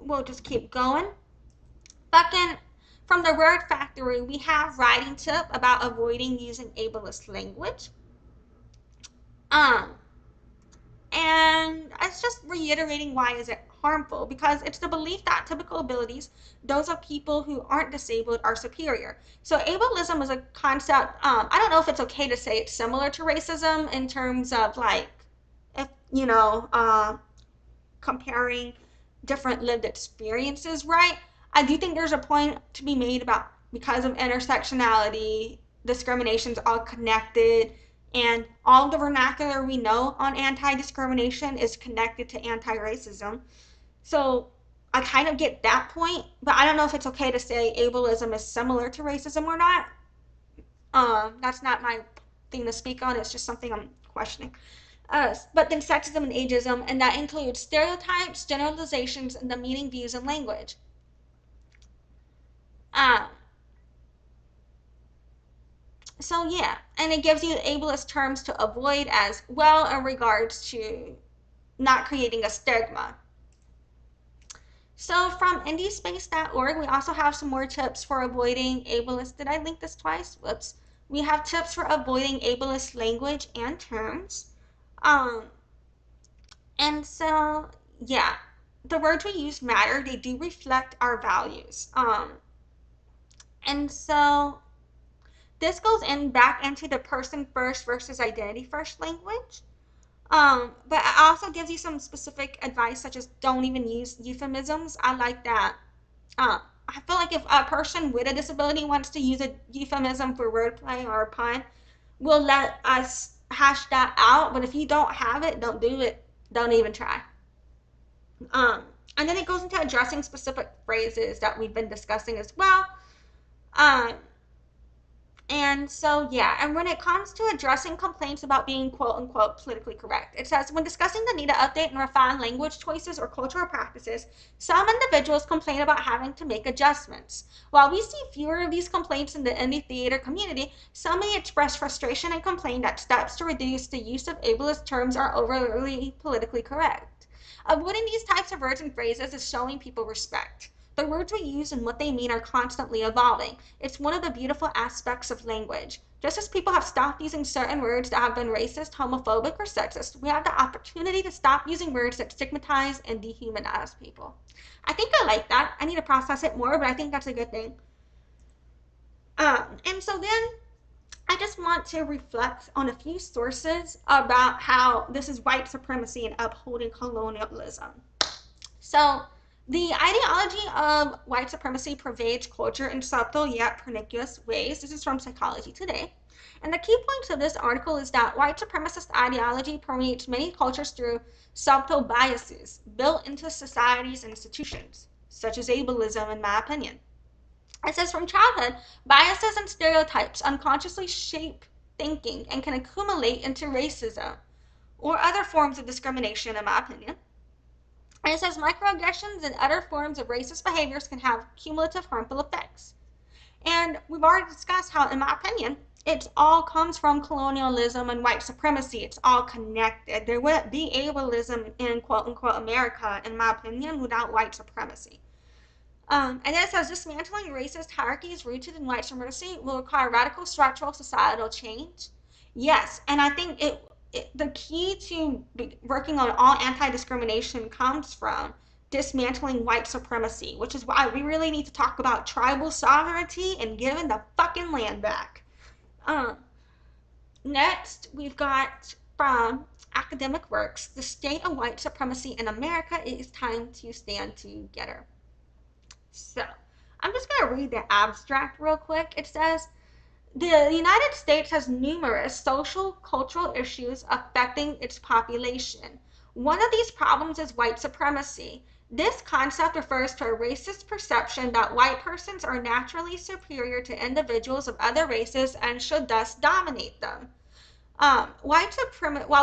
we'll just keep going. Fucking from the word factory, we have writing tip about avoiding using ableist language. Um, and it's just reiterating why is it harmful because it's the belief that typical abilities, those of people who aren't disabled, are superior. So ableism is a concept. I don't know if it's okay to say it's similar to racism in terms of like, if comparing different lived experiences, right? I do think there's a point to be made about because of intersectionality, discrimination's all connected, and all the vernacular we know on anti-discrimination is connected to anti-racism. So I kind of get that point, but I don't know if it's okay to say ableism is similar to racism or not. That's not my thing to speak on. It's just something I'm questioning. but then sexism and ageism, and that includes stereotypes, generalizations, and demeaning views and language. Um, so yeah, and it gives you ableist terms to avoid as well in regards to not creating a stigma. So from indiespace.org, we also have some more tips for avoiding ableist. Did I link this twice? Whoops. We have tips for avoiding ableist language and terms. Um, and so, yeah, the words we use matter. They do reflect our values. And so this goes in back into the person first versus identity first language. But it also gives you some specific advice, such as don't even use euphemisms. I like that. I feel like if a person with a disability wants to use a euphemism for wordplay or a pun, we'll let us hash that out. But if you don't have it, don't do it. Don't even try. Um, and then it goes into addressing specific phrases that we've been discussing as well. Um, And so, yeah, and when it comes to addressing complaints about being quote unquote politically correct, it says when discussing the need to update and refine language choices or cultural practices, some individuals complain about having to make adjustments. While we see fewer of these complaints in the indie theater community, some may express frustration and complain that steps to reduce the use of ableist terms are overly politically correct. Avoiding these types of words and phrases is showing people respect. The words we use and what they mean are constantly evolving. It's one of the beautiful aspects of language. Just as people have stopped using certain words that have been racist, homophobic, or sexist, we have the opportunity to stop using words that stigmatize and dehumanize people. I think I like that. I need to process it more, but I think that's a good thing. And so then I just want to reflect on a few sources about how this is white supremacy and upholding colonialism. So, the ideology of white supremacy pervades culture in subtle yet pernicious ways. This is from Psychology Today. And the key point of this article is that white supremacist ideology permeates many cultures through subtle biases built into society's institutions, such as ableism, in my opinion. It says from childhood, biases and stereotypes unconsciously shape thinking and can accumulate into racism or other forms of discrimination, in my opinion. And it says microaggressions and other forms of racist behaviors can have cumulative harmful effects. And we've already discussed how, in my opinion, it all comes from colonialism and white supremacy. It's all connected. There wouldn't be ableism in quote unquote America, in my opinion, without white supremacy. And then it says dismantling racist hierarchies rooted in white supremacy will require radical structural societal change. Yes, and I think the key to working on all anti-discrimination comes from dismantling white supremacy, which is why we really need to talk about tribal sovereignty and giving the fucking land back. Um, Next, we've got from Academic Works, the state of white supremacy in America. It is time to stand together. So, I'm just going to read the abstract real quick. It says, the United States has numerous social, cultural issues affecting its population. One of these problems is white supremacy. This concept refers to a racist perception that white persons are naturally superior to individuals of other races and should thus dominate them. While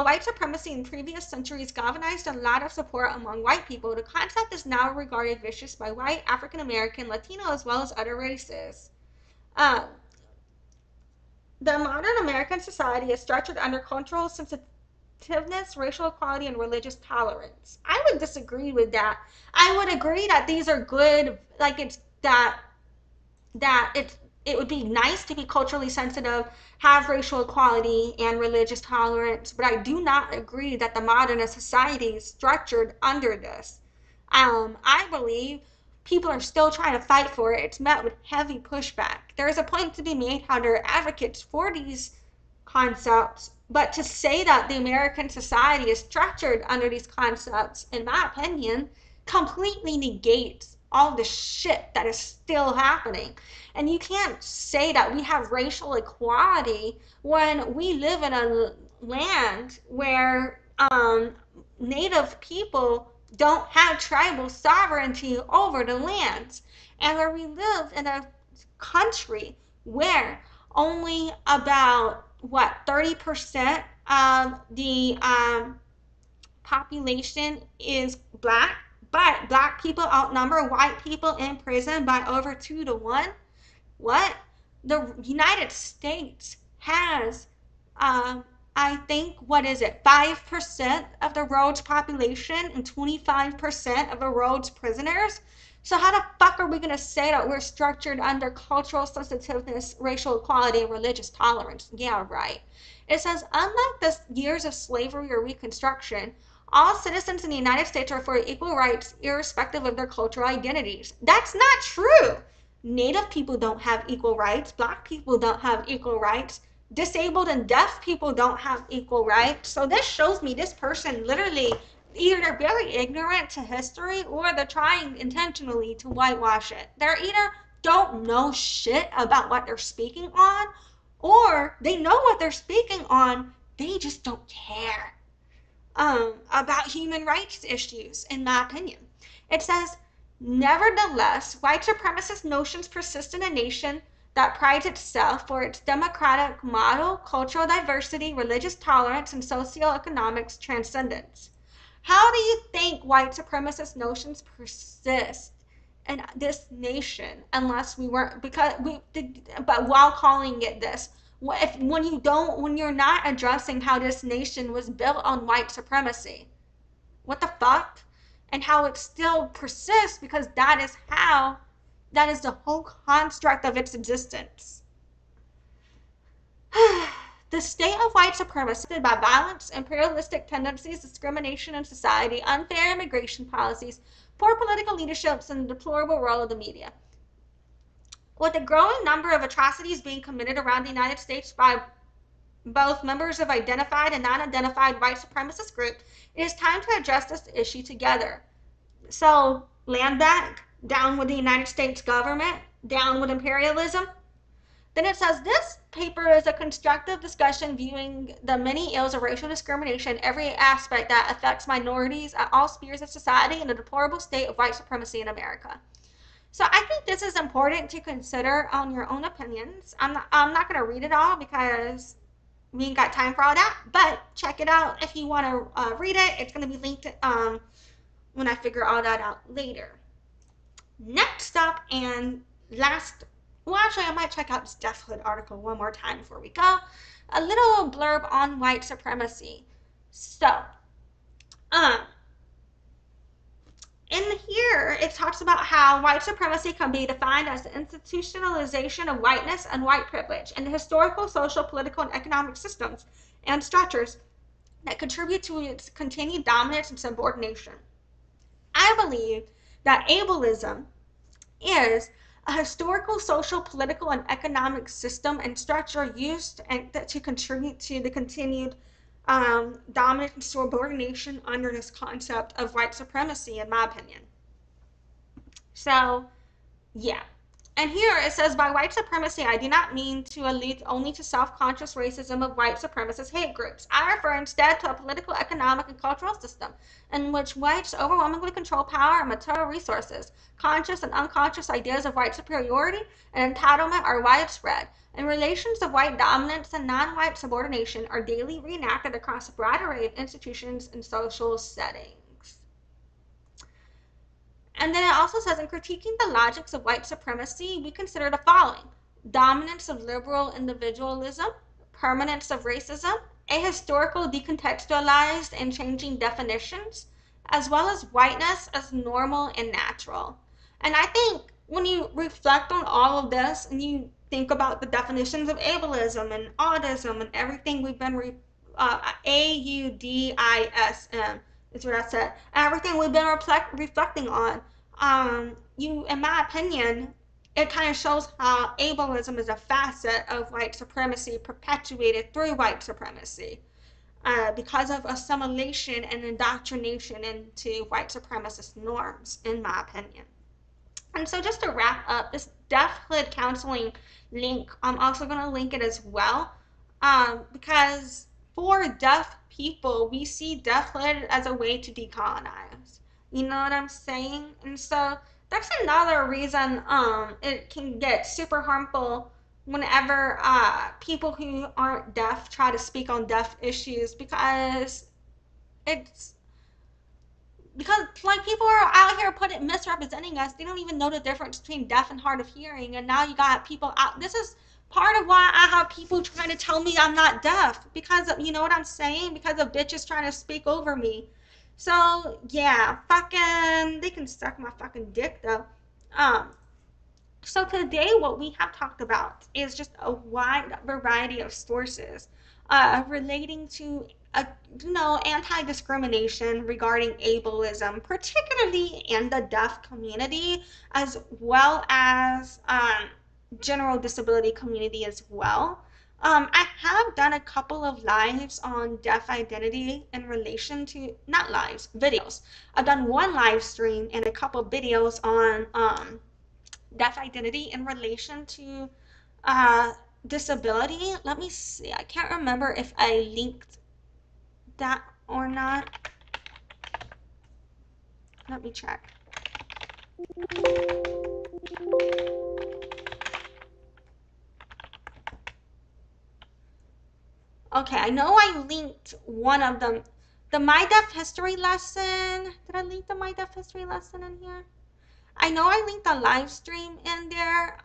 white supremacy in previous centuries galvanized a lot of support among white people, the concept is now regarded vicious by white, African American, Latino, as well as other races. Um, the modern American society is structured under cultural sensitiveness, racial equality, and religious tolerance. I would disagree with that. I would agree that these are good, like it's that it would be nice to be culturally sensitive, have racial equality and religious tolerance, but I do not agree that the modern society is structured under this. I believe people are still trying to fight for it. It's met with heavy pushback. There is a point to be made how there are advocates for these concepts, but to say that the American society is structured under these concepts, in my opinion, completely negates all the shit that is still happening. And you can't say that we have racial equality when we live in a land where native people don't have tribal sovereignty over the lands, and where we live in a country where only about what 30% of the population is black, but black people outnumber white people in prison by over 2 to 1. What? The United States has, I think, what is it, 5% of the world's population and 25% of the world's prisoners? So, how the fuck are we going to say that we're structured under cultural sensitiveness, racial equality, and religious tolerance? Yeah, right. It says, unlike the years of slavery or Reconstruction, all citizens in the United States are afforded equal rights irrespective of their cultural identities. That's not true. Native people don't have equal rights. Black people don't have equal rights. Disabled and deaf people don't have equal rights. So this shows me this person literally either they're very ignorant to history or they're trying intentionally to whitewash it. They're either don't know shit about what they're speaking on or they know what they're speaking on, they just don't care about human rights issues, in my opinion. It says, nevertheless, white supremacist notions persist in a nation that prides itself for its democratic model, cultural diversity, religious tolerance, and socioeconomic transcendence. How do you think white supremacist notions persist in this nation unless we weren't because we did, but while calling it this, if when you're not addressing how this nation was built on white supremacy, what the fuck, and how it still persists because that is the whole construct of its existence. The state of white supremacy by violence, imperialistic tendencies, discrimination in society, unfair immigration policies, poor political leaderships, and the deplorable role of the media. With the growing number of atrocities being committed around the United States by both members of identified and non-identified white supremacist groups, it is time to address this issue together. So, land back, down with the United States government, down with imperialism. Then it says this paper is a constructive discussion viewing the many ills of racial discrimination, every aspect that affects minorities at all spheres of society, and the deplorable state of white supremacy in America. So I think this is important to consider on your own opinions. I'm not going to read it all because we ain't got time for all that, but check it out if you want to read it. It's going to be linked when I figure all that out later. Next up and last, well, actually, I might check out this Death Hood article one more time before we go. A little blurb on white supremacy. So, um, in here, it talks about how white supremacy can be defined as the institutionalization of whiteness and white privilege in the historical, social, political, and economic systems and structures that contribute to its continued dominance and subordination. I believe that ableism is a historical, social, political, and economic system and structure used to contribute to the continued dominance and subordination under this concept of white supremacy, in my opinion. So, yeah. And here it says, by white supremacy, I do not mean to allude only to self-conscious racism of white supremacist hate groups. I refer instead to a political, economic, and cultural system in which whites overwhelmingly control power and material resources. Conscious and unconscious ideas of white superiority and entitlement are widespread, and relations of white dominance and non-white subordination are daily reenacted across a broad array of institutions and social settings. And then it also says, in critiquing the logics of white supremacy, we consider the following: dominance of liberal individualism, permanence of racism, a historical decontextualized and changing definitions, as well as whiteness as normal and natural. And I think when you reflect on all of this and you think about the definitions of ableism and autism and everything we've been AUDISM is what I said. Everything we've been reflecting on, in my opinion, it kind of shows how ableism is a facet of white supremacy perpetuated through white supremacy because of assimilation and indoctrination into white supremacist norms, in my opinion. And so just to wrap up, this Deaf Hood counseling link, I'm also going to link it as well because for deaf people, we see deathhood as a way to decolonize. You know what I'm saying? And so that's another reason it can get super harmful whenever people who aren't deaf try to speak on deaf issues, it's because like people are out here putting misrepresenting us. They don't even know the difference between deaf and hard of hearing, and now you got people out. This is part of why I have people trying to tell me I'm not deaf, because of, you know what I'm saying, because of bitches trying to speak over me. So yeah, fucking they can suck my fucking dick though. um so today what we have talked about is just a wide variety of sources relating to anti-discrimination regarding ableism, particularly in the deaf community, as well as general disability community as well. I have done a couple of lives on deaf identity in relation to, not lives, videos. I've done one live stream and a couple of videos on deaf identity in relation to uh, disability. Let me see. I can't remember if I linked that or not. Let me check. Okay, I know I linked one of them. The My Deaf History lesson. Did I link the My Deaf History lesson in here? I know I linked the live stream in there.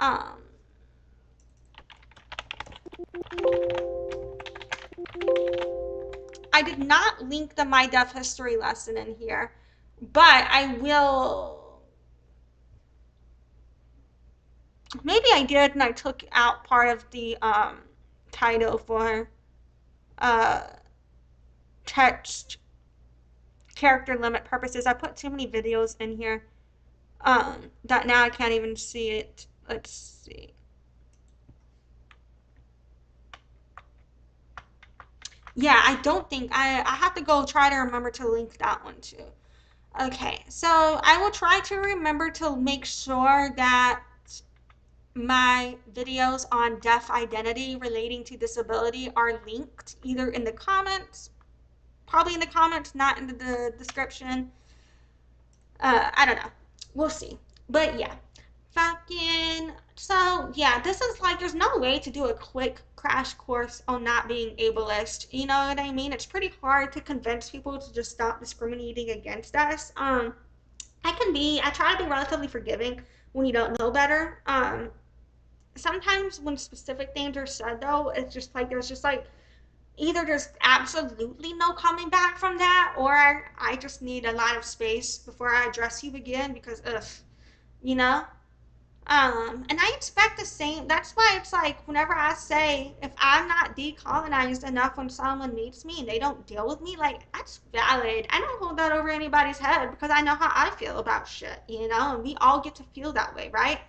I did not link the My Deaf History lesson in here, but I will. Maybe I did and I took out part of the title for uh, text character limit purposes. I put too many videos in here that now I can't even see it. Let's see. Yeah, I don't think I have to go try to remember to link that one too. Okay, so I will try to remember to make sure that my videos on deaf identity relating to disability are linked either in the comments, probably in the comments, not in the description. I don't know. We'll see. But yeah. Fucking. So yeah, this is like, there's no way to do a quick crash course on not being ableist. You know what I mean? It's pretty hard to convince people to just stop discriminating against us. I try to be relatively forgiving when you don't know better. Sometimes when specific things are said though, it's just like there's just like either there's absolutely no coming back from that, or I just need a lot of space before I address you again because ugh, you know. And I expect the same. That's why it's like whenever I say if I'm not decolonized enough when someone meets me and they don't deal with me, like that's valid. I don't hold that over anybody's head because I know how I feel about shit, you know, and we all get to feel that way, right?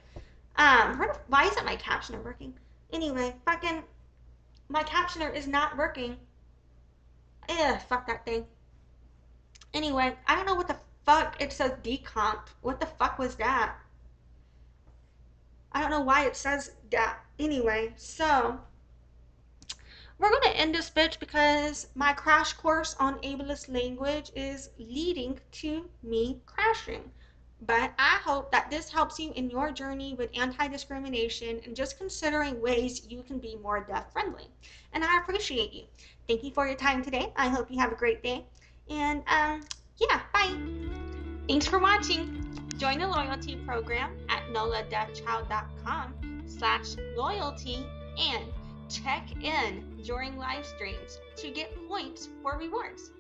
Why isn't my captioner working? Anyway, fucking my captioner is not working. Ugh, fuck that thing. Anyway, I don't know what the fuck it says decomp. What the fuck was that? I don't know why it says that. Anyway, so we're going to end this bitch because my crash course on ableist language is leading to me crashing. But I hope that this helps you in your journey with anti-discrimination and just considering ways you can be more deaf friendly. And I appreciate you. Thank you for your time today. I hope you have a great day. And yeah, bye. Thanks for watching. Join the loyalty program at noladeafchild.com/loyalty and check in during live streams to get points for rewards.